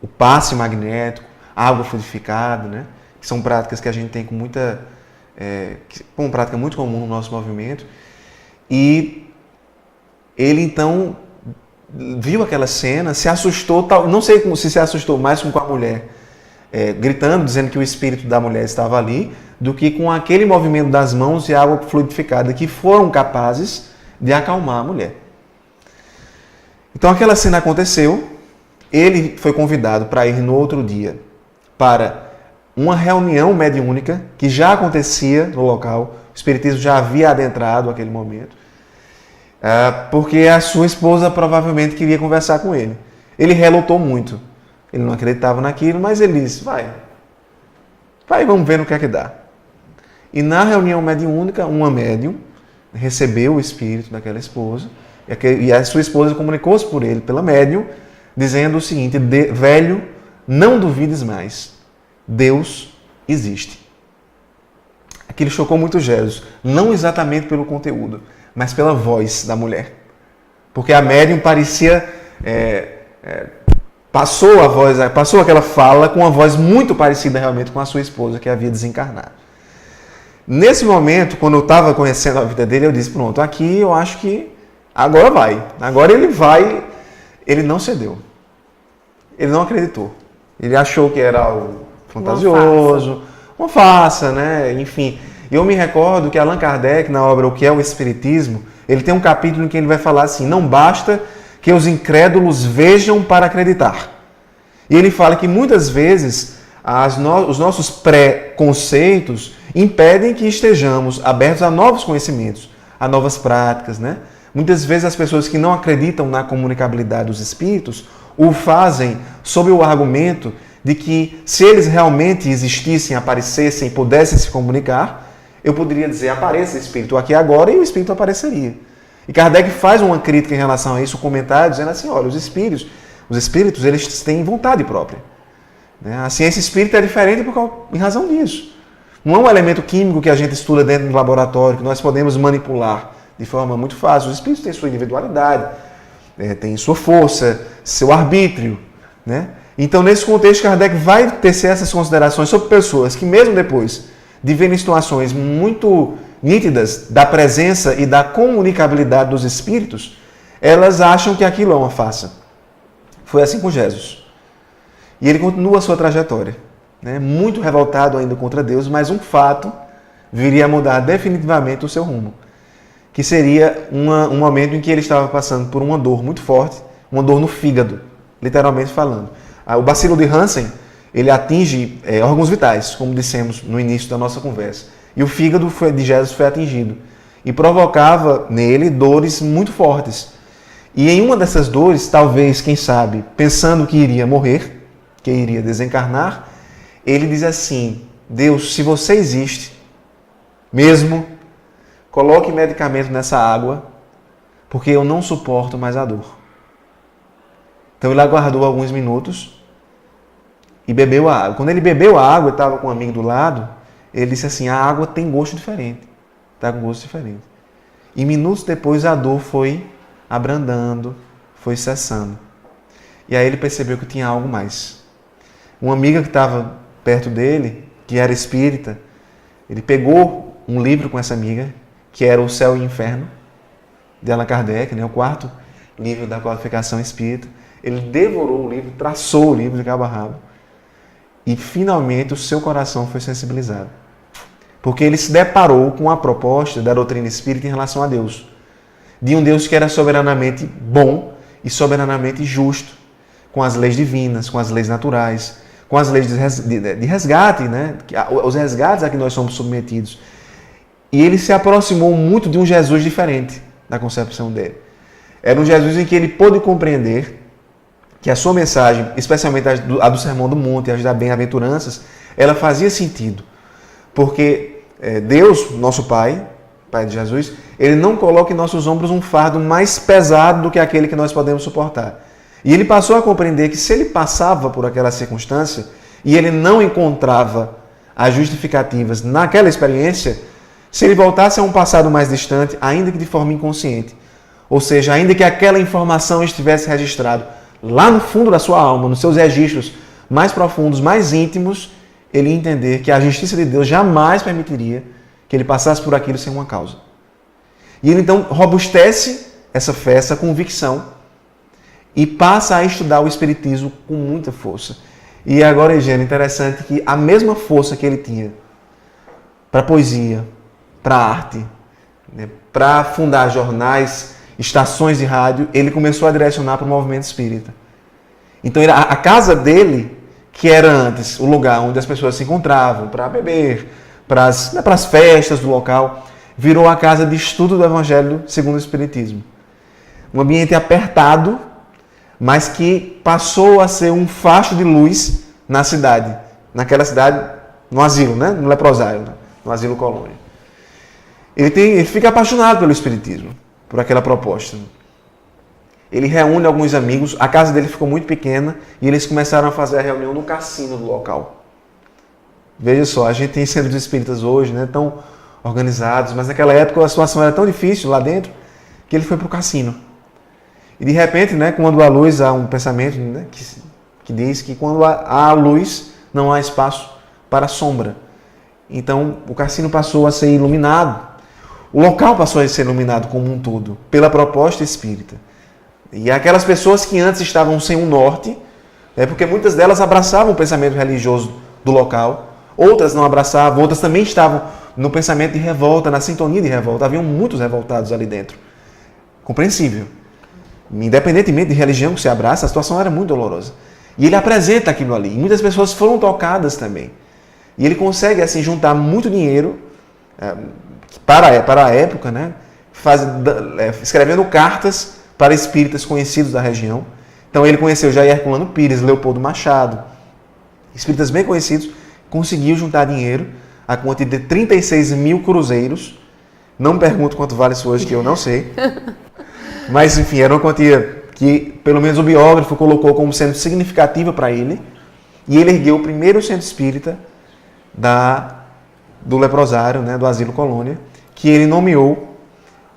o passe magnético, a água fluidificada, né, que são práticas que a gente tem com muita... uma prática muito comum no nosso movimento. E ele então viu aquela cena, se assustou, não sei se assustou mais com a mulher gritando, dizendo que o espírito da mulher estava ali, do que com aquele movimento das mãos e água fluidificada que foram capazes de acalmar a mulher. Então aquela cena aconteceu, ele foi convidado para ir no outro dia para uma reunião mediúnica que já acontecia no local, o espiritismo já havia adentrado aquele momento, porque a sua esposa provavelmente queria conversar com ele. Ele relutou muito, ele não acreditava naquilo, mas ele disse, vai, vamos ver no que é que dá. E na reunião mediúnica, uma médium recebeu o espírito daquela esposa, e a sua esposa comunicou-se por ele, pela médium, dizendo o seguinte, velho, não duvides mais, Deus existe. Aquilo chocou muito Jesus, não exatamente pelo conteúdo, mas pela voz da mulher. Porque a médium parecia... passou aquela fala com uma voz muito parecida realmente com a sua esposa, que havia desencarnado. Nesse momento, quando eu estava conhecendo a vida dele, eu disse, pronto, aqui eu acho que agora vai. Agora ele vai. Ele não cedeu. ele não acreditou. Ele achou que era algo fantasioso, uma farsa, né? Enfim. Eu me recordo que Allan Kardec, na obra O que é o Espiritismo, ele tem um capítulo em que ele vai falar assim: não basta que os incrédulos vejam para acreditar. E ele fala que muitas vezes os nossos pré-conceitos impedem que estejamos abertos a novos conhecimentos, a novas práticas, né? Muitas vezes as pessoas que não acreditam na comunicabilidade dos espíritos o fazem sob o argumento de que se eles realmente existissem, aparecessem, pudessem se comunicar, eu poderia dizer: apareça espírito aqui agora, e o espírito apareceria. E Kardec faz uma crítica em relação a isso, um comentário dizendo assim: olha, os espíritos eles têm vontade própria. A ciência espírita é diferente em razão disso. Não é um elemento químico que a gente estuda dentro do laboratório, que nós podemos manipular de forma muito fácil. Os espíritos têm sua individualidade, têm sua força, seu arbítrio, né? Então, nesse contexto, Kardec vai tecer essas considerações sobre pessoas que, mesmo depois de verem situações muito nítidas da presença e da comunicabilidade dos espíritos, elas acham que aquilo é uma farsa. Foi assim com Jesus. E ele continua a sua trajetória, né? Muito revoltado ainda contra Deus, mas um fato viria a mudar definitivamente o seu rumo, que seria um momento em que ele estava passando por uma dor muito forte, uma dor no fígado, literalmente falando. O bacilo de Hansen, ele atinge órgãos vitais, como dissemos no início da nossa conversa. E o fígado de Jesus foi atingido e provocava nele dores muito fortes. E em uma dessas dores, talvez, quem sabe, pensando que iria morrer, que iria desencarnar, ele diz assim: Deus, se você existe, mesmo, coloque medicamento nessa água, porque eu não suporto mais a dor. Então ele aguardou alguns minutos e bebeu a água. Quando ele bebeu a água, estava com um amigo do lado, ele disse assim: a água tem gosto diferente. Está com gosto diferente. E minutos depois a dor foi abrandando, foi cessando. E aí ele percebeu que tinha algo mais. Uma amiga que estava perto dele, que era espírita, ele pegou um livro com essa amiga, que era O Céu e o Inferno, de Allan Kardec, né, o 4º livro da codificação espírita. Ele devorou o livro, traçou o livro de cabo a rabo, e finalmente o seu coração foi sensibilizado. Porque ele se deparou com a proposta da doutrina espírita em relação a Deus. De um Deus que era soberanamente bom e soberanamente justo, com as leis divinas, com as leis naturais, com as leis de resgate, né? Os resgates a que nós somos submetidos. E ele se aproximou muito de um Jesus diferente da concepção dele. Era um Jesus em que ele pôde compreender que a sua mensagem, especialmente a do Sermão do Monte, a das Bem-aventuranças, ela fazia sentido. Porque Deus, nosso Pai, Pai de Jesus, ele não coloca em nossos ombros um fardo mais pesado do que aquele que nós podemos suportar. E ele passou a compreender que se ele passava por aquela circunstância e ele não encontrava as justificativas naquela experiência, se ele voltasse a um passado mais distante, ainda que de forma inconsciente, ou seja, ainda que aquela informação estivesse registrada lá no fundo da sua alma, nos seus registros mais profundos, mais íntimos, ele ia entender que a justiça de Deus jamais permitiria que ele passasse por aquilo sem uma causa. E ele então robustece essa fé, essa convicção, e passa a estudar o Espiritismo com muita força. E agora, Eugênio, interessante que a mesma força que ele tinha para a poesia, para a arte, né, para fundar jornais, estações de rádio, ele começou a direcionar para o movimento espírita. Então, a casa dele, que era antes o lugar onde as pessoas se encontravam para beber, para as festas do local, virou a casa de estudo do Evangelho segundo o Espiritismo. Um ambiente apertado, mas que passou a ser um facho de luz na cidade. Naquela cidade, no asilo, né? No leprosário, no asilo Colônia. Ele fica apaixonado pelo Espiritismo, por aquela proposta. Ele reúne alguns amigos, a casa dele ficou muito pequena e eles começaram a fazer a reunião no cassino do local. Veja só, a gente tem centros espíritas hoje, né, tão organizados, mas naquela época a situação era tão difícil lá dentro que ele foi para o cassino. E de repente, né, quando há luz, há um pensamento, né, que diz que quando há luz, não há espaço para sombra. Então, o cassino passou a ser iluminado. O local passou a ser iluminado como um todo, pela proposta espírita. E aquelas pessoas que antes estavam sem um norte, É porque muitas delas abraçavam o pensamento religioso do local, outras não abraçavam, outras também estavam no pensamento de revolta, na sintonia de revolta. Haviam muitos revoltados ali dentro. Compreensível. Independentemente de religião que se abraça, a situação era muito dolorosa. E ele apresenta aquilo ali. E muitas pessoas foram tocadas também. E ele consegue, assim, juntar muito dinheiro para a época, né? Escrevendo cartas para espíritas conhecidos da região. Então ele conheceu Jair Herculano Pires, Leopoldo Machado, espíritas bem conhecidos, conseguiu juntar dinheiro a quantia de 36 mil cruzeiros. Não me pergunto quanto vale isso hoje, que eu não sei. Mas, enfim, era uma quantia que, pelo menos, o biógrafo colocou como sendo significativa para ele. E ele ergueu o primeiro centro espírita do leprosário, né, do Asilo Colônia, que ele nomeou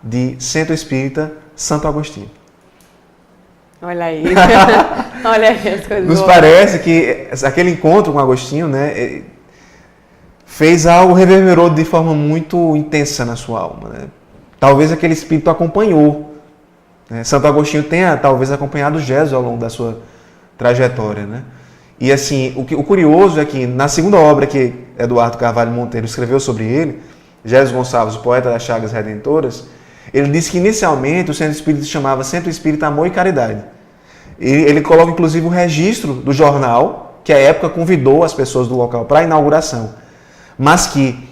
de Centro Espírita Santo Agostinho. Olha aí. Olha aí as coisas. Nos parece que aquele encontro com Agostinho, né, fez algo, reverberou de forma muito intensa na sua alma. Né? Talvez aquele espírito acompanhou. Né? Santo Agostinho tenha talvez acompanhado Jesus ao longo da sua trajetória. Né? E assim, o curioso é que na segunda obra que Eduardo Carvalho Monteiro escreveu sobre ele, Jesus Gonçalves, o poeta das Chagas Redentoras, ele disse que inicialmente o Centro Espírita se chamava Centro Espírita Amor e Caridade. Ele coloca inclusive o registro do jornal, que à época convidou as pessoas do local para a inauguração, mas que,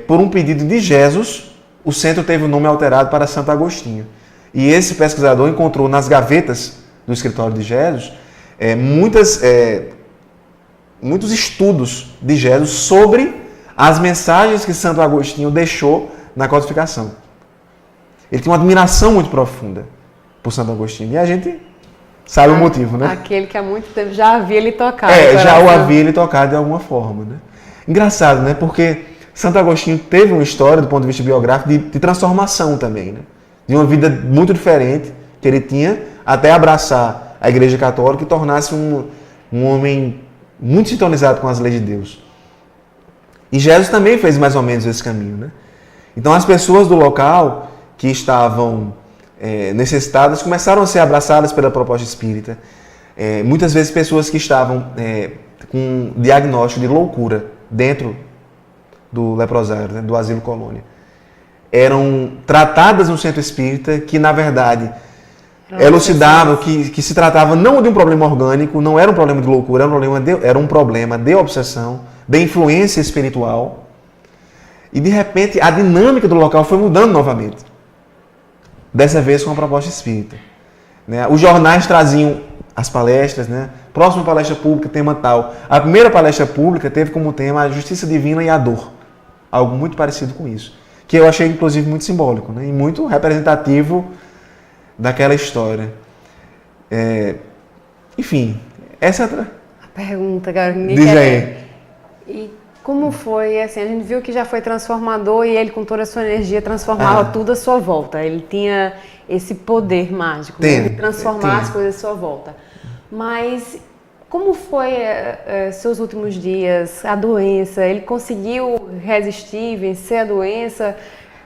por um pedido de Jesus, o centro teve o nome alterado para Santo Agostinho. E esse pesquisador encontrou nas gavetas do escritório de Jesus muitos estudos de Jesus sobre as mensagens que Santo Agostinho deixou na codificação. Ele tinha uma admiração muito profunda por Santo Agostinho. E a gente sabe o motivo, né? Aquele que há muito tempo já havia ele tocado. Já o havia ele tocado de alguma forma, né? Engraçado, né? Porque Santo Agostinho teve uma história, do ponto de vista biográfico, de transformação também, né? De uma vida muito diferente que ele tinha, até abraçar a Igreja Católica e tornar-se um homem muito sintonizado com as leis de Deus. E Jesus também fez mais ou menos esse caminho, né? Então as pessoas do local que estavam necessitadas começaram a ser abraçadas pela proposta espírita. Muitas vezes pessoas que estavam com diagnóstico de loucura dentro do leprosário, né, do Asilo Colônia, eram tratadas no centro espírita, que na verdade elucidavam que se tratava não de um problema orgânico, não era um problema de loucura, era um problema de obsessão, de influência espiritual. E de repente a dinâmica do local foi mudando novamente. Dessa vez com a proposta espírita. Né? Os jornais traziam as palestras, né? Próxima palestra pública, tema tal. A primeira palestra pública teve como tema a justiça divina e a dor. Algo muito parecido com isso. Que eu achei, inclusive, muito simbólico, né? E muito representativo daquela história. Enfim, essa... A pergunta, cara, ninguém Diz quer... aí. E como foi, assim, a gente viu que já foi transformador e ele com toda a sua energia transformava tudo à sua volta. Ele tinha esse poder mágico de transformar as coisas à sua volta. Mas como foi seus últimos dias, a doença? Ele conseguiu resistir, vencer a doença?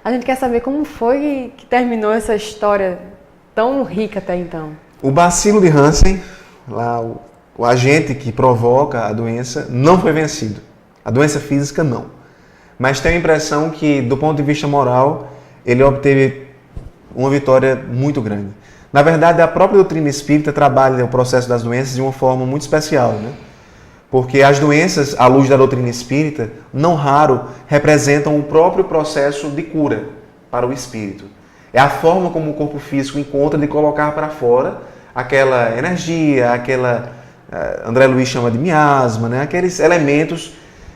A gente quer saber como foi que terminou essa história tão rica até então. O bacilo de Hansen, lá, o agente que provoca a doença, não foi vencido. A doença física, não. Mas tenho a impressão que, do ponto de vista moral, ele obteve uma vitória muito grande. Na verdade, a própria doutrina espírita trabalha o processo das doenças de uma forma muito especial, né? Porque as doenças, à luz da doutrina espírita, não raro representam o próprio processo de cura para o espírito. É a forma como o corpo físico encontra de colocar para fora aquela energia, André Luiz chama de miasma, né? Aqueles elementos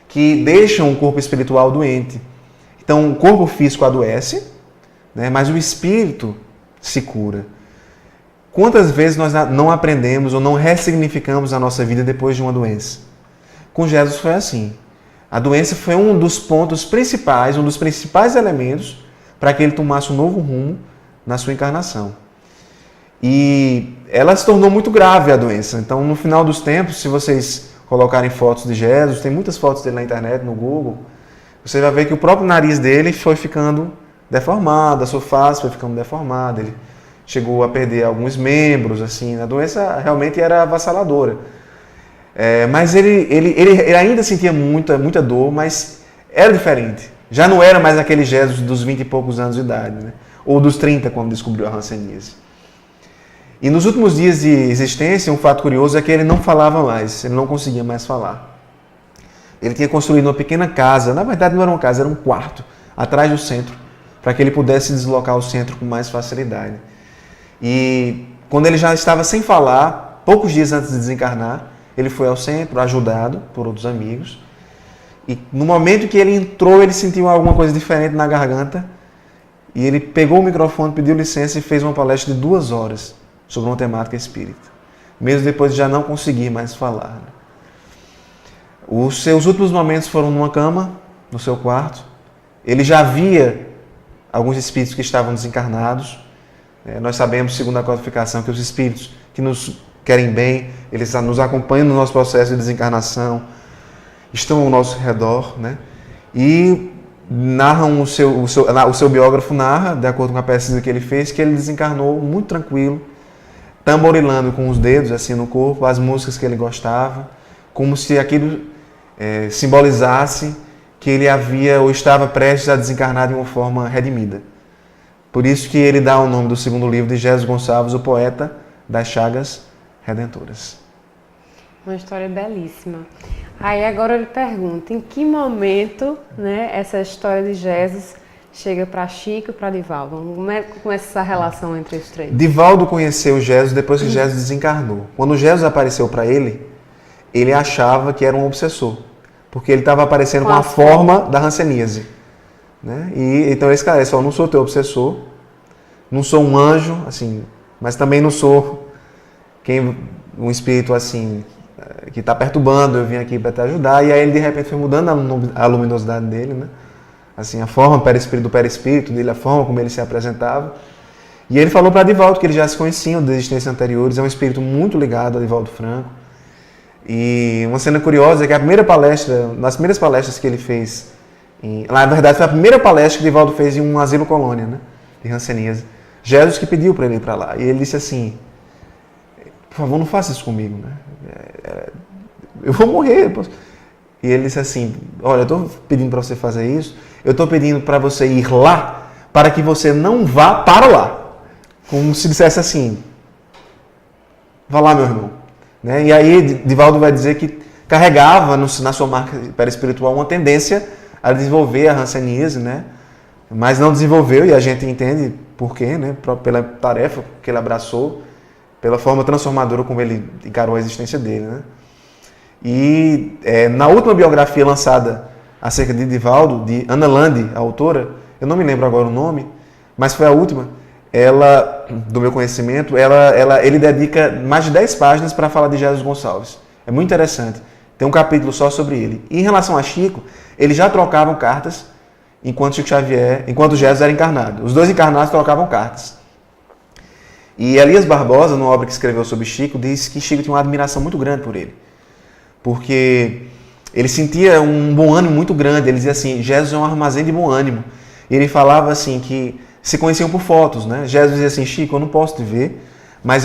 que deixam o corpo espiritual doente. Então, o corpo físico adoece, né? Mas o espírito se cura. Quantas vezes nós não aprendemos ou não ressignificamos a nossa vida depois de uma doença? Com Jesus foi assim. A doença foi um dos pontos principais, um dos principais elementos para que ele tomasse um novo rumo na sua encarnação. E ela se tornou muito grave, a doença. Então, no final dos tempos, se vocês colocarem fotos de Jesus, tem muitas fotos dele na internet, no Google, você vai ver que o próprio nariz dele foi ficando deformado, a sua face foi ficando deformada, ele chegou a perder alguns membros, assim, a doença realmente era avassaladora. Mas ele ainda sentia muita dor, mas era diferente. Já não era mais aquele Jesus dos 20 e poucos anos de idade, né? Ou dos 30, quando descobriu a hanseníase. E nos últimos dias de existência, um fato curioso é que ele não falava mais, ele não conseguia mais falar. Ele tinha construído uma pequena casa, na verdade não era uma casa, era um quarto, atrás do centro, para que ele pudesse deslocar ao centro com mais facilidade. E quando ele já estava sem falar, poucos dias antes de desencarnar, ele foi ao centro, ajudado por outros amigos. E no momento que ele entrou, ele sentiu alguma coisa diferente na garganta. E ele pegou o microfone, pediu licença e fez uma palestra de 2 horas sobre uma temática espírita. Mesmo depois de já não conseguir mais falar. Os seus últimos momentos foram numa cama, no seu quarto. Ele já via alguns espíritos que estavam desencarnados. Nós sabemos, segundo a codificação, que os espíritos que nos querem bem, eles nos acompanham no nosso processo de desencarnação, estão ao nosso redor, né? E narram o seu biógrafo narra, de acordo com a pesquisa que ele fez, que ele desencarnou muito tranquilo, tamborilando com os dedos assim no corpo as músicas que ele gostava, como se aquilo simbolizasse que ele havia ou estava prestes a desencarnar de uma forma redimida. Por isso que ele dá o nome do segundo livro de Jesus Gonçalves, o poeta das chagas redentoras. Uma história belíssima. Aí agora eu lhe pergunto, em que momento, né, essa história de Jesus chega para Chico e para Divaldo? Como é que começa essa relação entre os três? Divaldo conheceu Jesus depois que Jesus desencarnou. Quando Jesus apareceu para ele achava que era um obsessor, porque ele estava aparecendo com a forma da hanseníase. Né? E então ele esclarece, eu não sou teu obsessor, não sou um anjo, assim, mas também não sou um espírito assim que está perturbando, eu vim aqui para te ajudar. E aí ele de repente foi mudando a luminosidade dele, né? Assim, a forma do perispírito dele, a forma como ele se apresentava. E ele falou para Divaldo que eles já se conheciam de existências anteriores, é um espírito muito ligado a Divaldo Franco. E uma cena curiosa é que nas primeiras palestras que ele fez, na verdade foi a primeira palestra que Divaldo fez em um asilo colônia, né, de hanseníase. Jesus que pediu para ele ir para lá. E ele disse assim, por favor, não faça isso comigo, né? Eu vou morrer. E ele disse assim, olha, eu estou pedindo para você fazer isso, eu estou pedindo para você ir lá, para que você não vá para lá. Como se dissesse assim, vá lá, meu irmão. Né? E aí Divaldo vai dizer que carregava na sua marca perispiritual uma tendência a desenvolver a hanseníase, né? Mas não desenvolveu, e a gente entende por quê, né? Pela tarefa que ele abraçou, pela forma transformadora como ele encarou a existência dele. Né? E na última biografia lançada acerca de Divaldo, de Ana Lande, a autora, eu não me lembro agora o nome, mas foi a última, ela, do meu conhecimento, ele dedica mais de 10 páginas para falar de Jesus Gonçalves. É muito interessante. Tem um capítulo só sobre ele. E em relação a Chico, eles já trocavam cartas enquanto Jesus era encarnado. Os dois encarnados trocavam cartas. E Elias Barbosa, numa obra que escreveu sobre Chico, diz que Chico tinha uma admiração muito grande por ele. Porque ele sentia um bom ânimo muito grande. Ele dizia assim, Jesus é um armazém de bom ânimo. E ele falava assim que se conheciam por fotos, né? Jesus dizia assim, Chico, eu não posso te ver, mas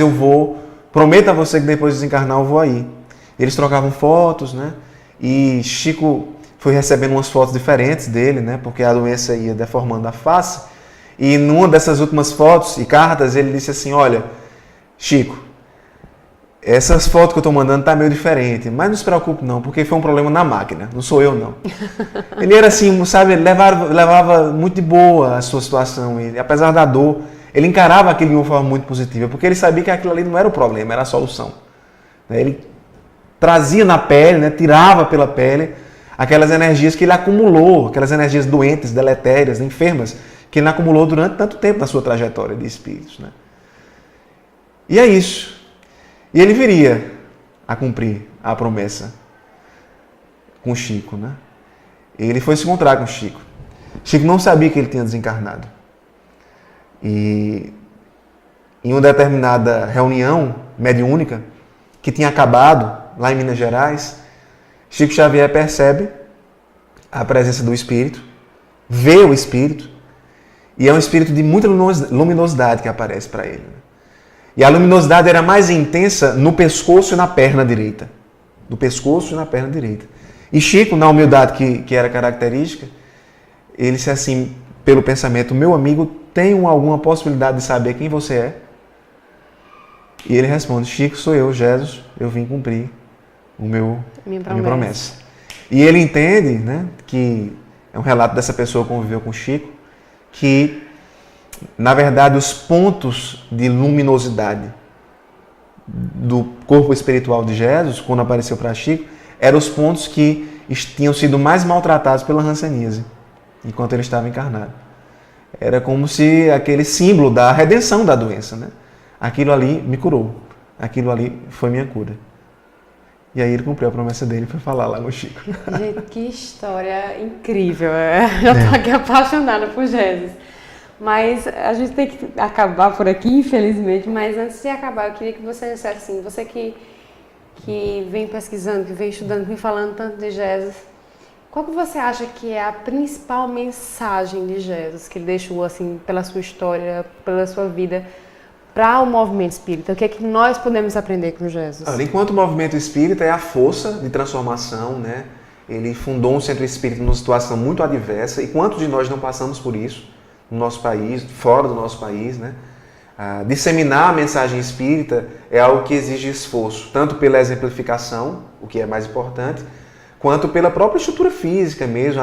prometo a você que depois de desencarnar eu vou aí. Eles trocavam fotos, né? E Chico foi recebendo umas fotos diferentes dele, né? Porque a doença ia deformando a face. E numa dessas últimas fotos e cartas, ele disse assim, olha, Chico, essas fotos que eu estou mandando tá meio diferente, mas não se preocupe não, porque foi um problema na máquina, não sou eu não. Ele era assim, sabe, ele levava muito de boa a sua situação, e apesar da dor, ele encarava aquilo de uma forma muito positiva, porque ele sabia que aquilo ali não era o problema, era a solução. Ele trazia na pele, né, tirava pela pele aquelas energias que ele acumulou, aquelas energias doentes, deletérias, enfermas, que ele acumulou durante tanto tempo na sua trajetória de espíritos. Né? E é isso. E ele viria a cumprir a promessa com Chico. Né? Ele foi se encontrar com Chico. Chico não sabia que ele tinha desencarnado. E em uma determinada reunião mediúnica, que tinha acabado lá em Minas Gerais, Chico Xavier percebe a presença do Espírito, vê o Espírito, e é um Espírito de muita luminosidade que aparece para ele. E a luminosidade era mais intensa no pescoço e na perna direita. do pescoço e na perna direita. E Chico, na humildade que era característica, ele disse assim, pelo pensamento, meu amigo, tem alguma possibilidade de saber quem você é? E ele responde, Chico, sou eu, Jesus, eu vim cumprir a minha promessa. E ele entende, né, que é um relato dessa pessoa que conviveu com Chico, que, na verdade, os pontos de luminosidade do corpo espiritual de Jesus, quando apareceu para Chico, eram os pontos que tinham sido mais maltratados pela hanseníase, enquanto ele estava encarnado. Era como se aquele símbolo da redenção da doença, né? Aquilo ali me curou, aquilo ali foi minha cura. E aí ele cumpriu a promessa dele para falar lá no Chico. Gente, que história incrível. Eu estou aqui apaixonada por Jesus. Mas a gente tem que acabar por aqui, infelizmente. Mas antes de acabar, eu queria que você dissesse assim, você que vem pesquisando, que vem estudando, que vem falando tanto de Jesus, qual que você acha que é a principal mensagem de Jesus que ele deixou assim pela sua história, pela sua vida, para o movimento espírita? O que é que nós podemos aprender com Jesus? Olha, enquanto o movimento espírita é a força de transformação, né? Ele fundou um centro espírita numa situação muito adversa, e quantos de nós não passamos por isso no nosso país, fora do nosso país, né? Disseminar a mensagem espírita é algo que exige esforço, tanto pela exemplificação, o que é mais importante, quanto pela própria estrutura física mesmo,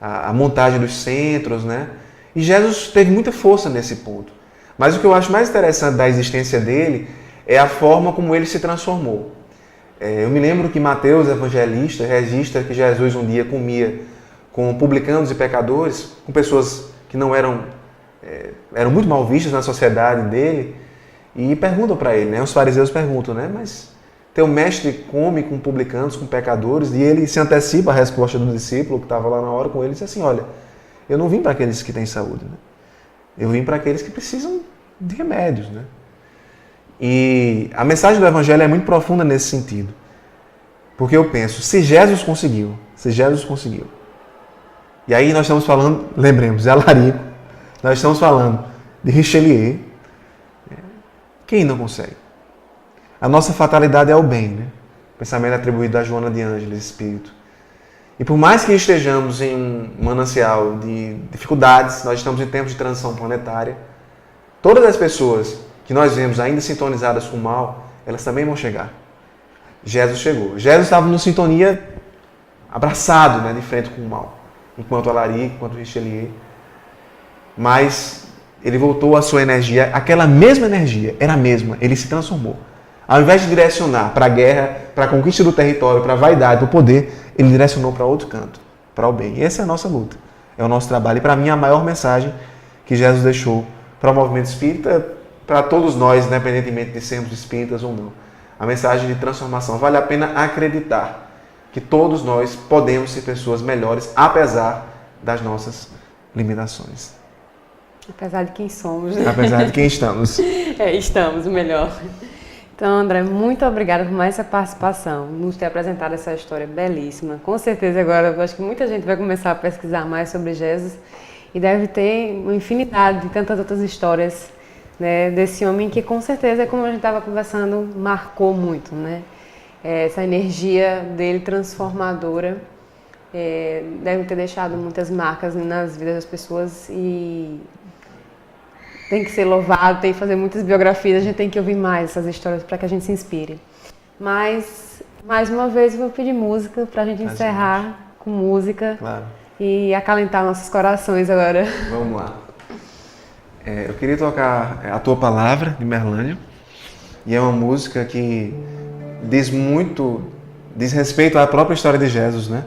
a montagem dos centros, né? E Jesus teve muita força nesse ponto. Mas o que eu acho mais interessante da existência dele é a forma como ele se transformou. Eu me lembro que Mateus, evangelista, registra que Jesus um dia comia com publicanos e pecadores, com pessoas que não eram muito mal vistas na sociedade dele, e perguntam para ele, né? Os fariseus perguntam, né? Mas teu mestre come com publicanos, com pecadores, e ele se antecipa a resposta do discípulo que estava lá na hora com ele e diz assim, olha, eu não vim para aqueles que têm saúde, né? Eu vim para aqueles que precisam de remédios, né? E a mensagem do Evangelho é muito profunda nesse sentido. Porque eu penso, se Jesus conseguiu, e aí nós estamos falando, lembremos, é Alarico, nós estamos falando de Richelieu, quem não consegue? A nossa fatalidade é o bem, né? Pensamento atribuído a Joana de Ângeles, espírito. E por mais que estejamos em um manancial de dificuldades, nós estamos em tempos de transição planetária, todas as pessoas que nós vemos ainda sintonizadas com o mal, elas também vão chegar. Jesus chegou. Jesus estava numa sintonia abraçado, né, de frente com o mal, enquanto Alarico, enquanto Richelieu. Mas ele voltou à sua energia, aquela mesma energia, era a mesma, ele se transformou. Ao invés de direcionar para a guerra, para a conquista do território, para a vaidade, para o poder, ele direcionou para outro canto, para o bem. E essa é a nossa luta, é o nosso trabalho. E para mim, a maior mensagem que Jesus deixou para o movimento espírita, para todos nós, independentemente de sermos espíritas ou não, a mensagem de transformação. Vale a pena acreditar que todos nós podemos ser pessoas melhores, apesar das nossas limitações. Apesar de quem somos, né? Apesar de quem estamos. Estamos, o melhor. Então, André, muito obrigada por mais essa participação, nos ter apresentado essa história belíssima. Com certeza agora, eu acho que muita gente vai começar a pesquisar mais sobre Jesus e deve ter uma infinidade de tantas outras histórias, né, desse homem que, com certeza, como a gente estava conversando, marcou muito, né? Essa energia dele transformadora deve ter deixado muitas marcas nas vidas das pessoas e tem que ser louvado, tem que fazer muitas biografias, a gente tem que ouvir mais essas histórias para que a gente se inspire. Mas, mais uma vez, eu vou pedir música para a gente encerrar com música. Claro. E acalentar nossos corações agora. Vamos lá. Eu queria tocar A Tua Palavra, de Merlânio, e é uma música que diz respeito à própria história de Jesus, né?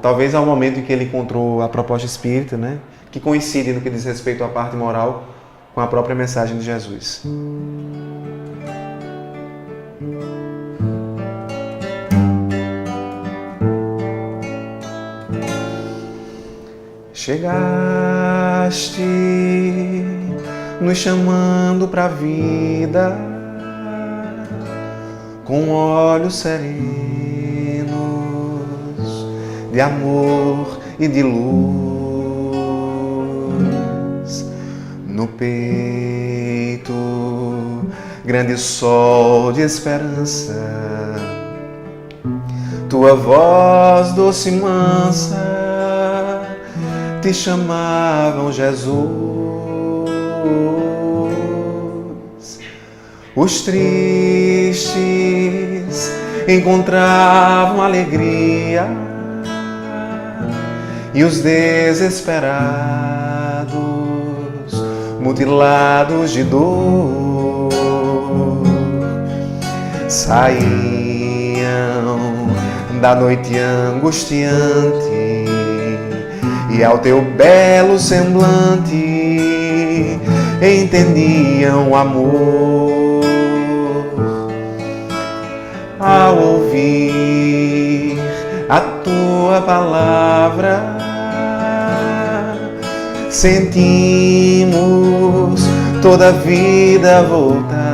Talvez ao momento em que ele encontrou a proposta espírita, né? Que coincide no que diz respeito à parte moral com a própria mensagem de Jesus. Chegaste nos chamando para a vida com olhos serenos de amor e de luz. No peito, grande sol de esperança, tua voz doce e mansa te chamavam Jesus. Os tristes encontravam alegria e os desesperados, mutilados de dor, saíam da noite angustiante e ao teu belo semblante entendiam o amor. Ao ouvir a tua palavra, sentimos toda a vida voltar.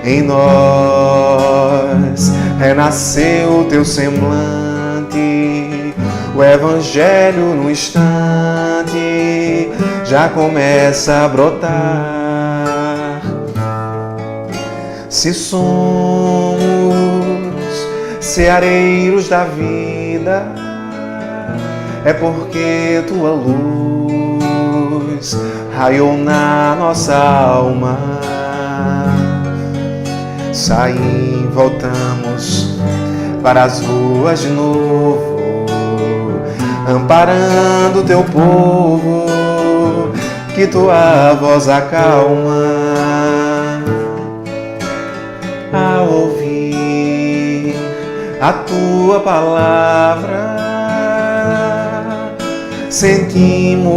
Em nós renasceu o teu semblante, o Evangelho no instante já começa a brotar. Se somos ceareiros da vida, é porque tua luz raiou na nossa alma. Voltamos para as ruas de novo, amparando teu povo, que tua voz acalma. Ao ouvir a tua palavra, sentimos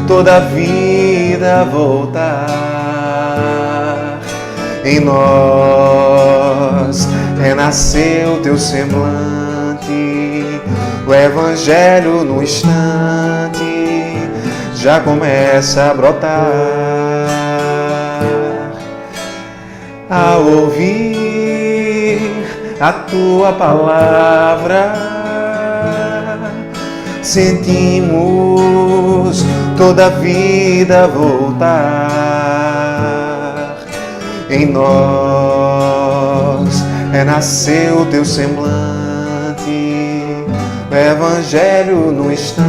toda a vida voltar. Em nós renasceu teu semblante, o Evangelho no instante já começa a brotar. Ao ouvir a tua palavra, sentimos toda a vida voltar. Em nós renasceu teu semblante, o Evangelho no instante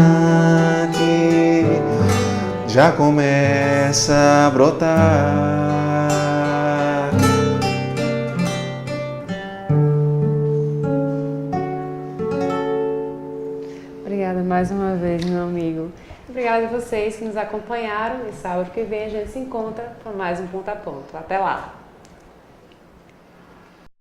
já começa a brotar. Obrigada mais uma vez, meu amigo. Obrigada a vocês que nos acompanharam e sábado que vem a gente se encontra para mais um Ponto a Ponto. Até lá!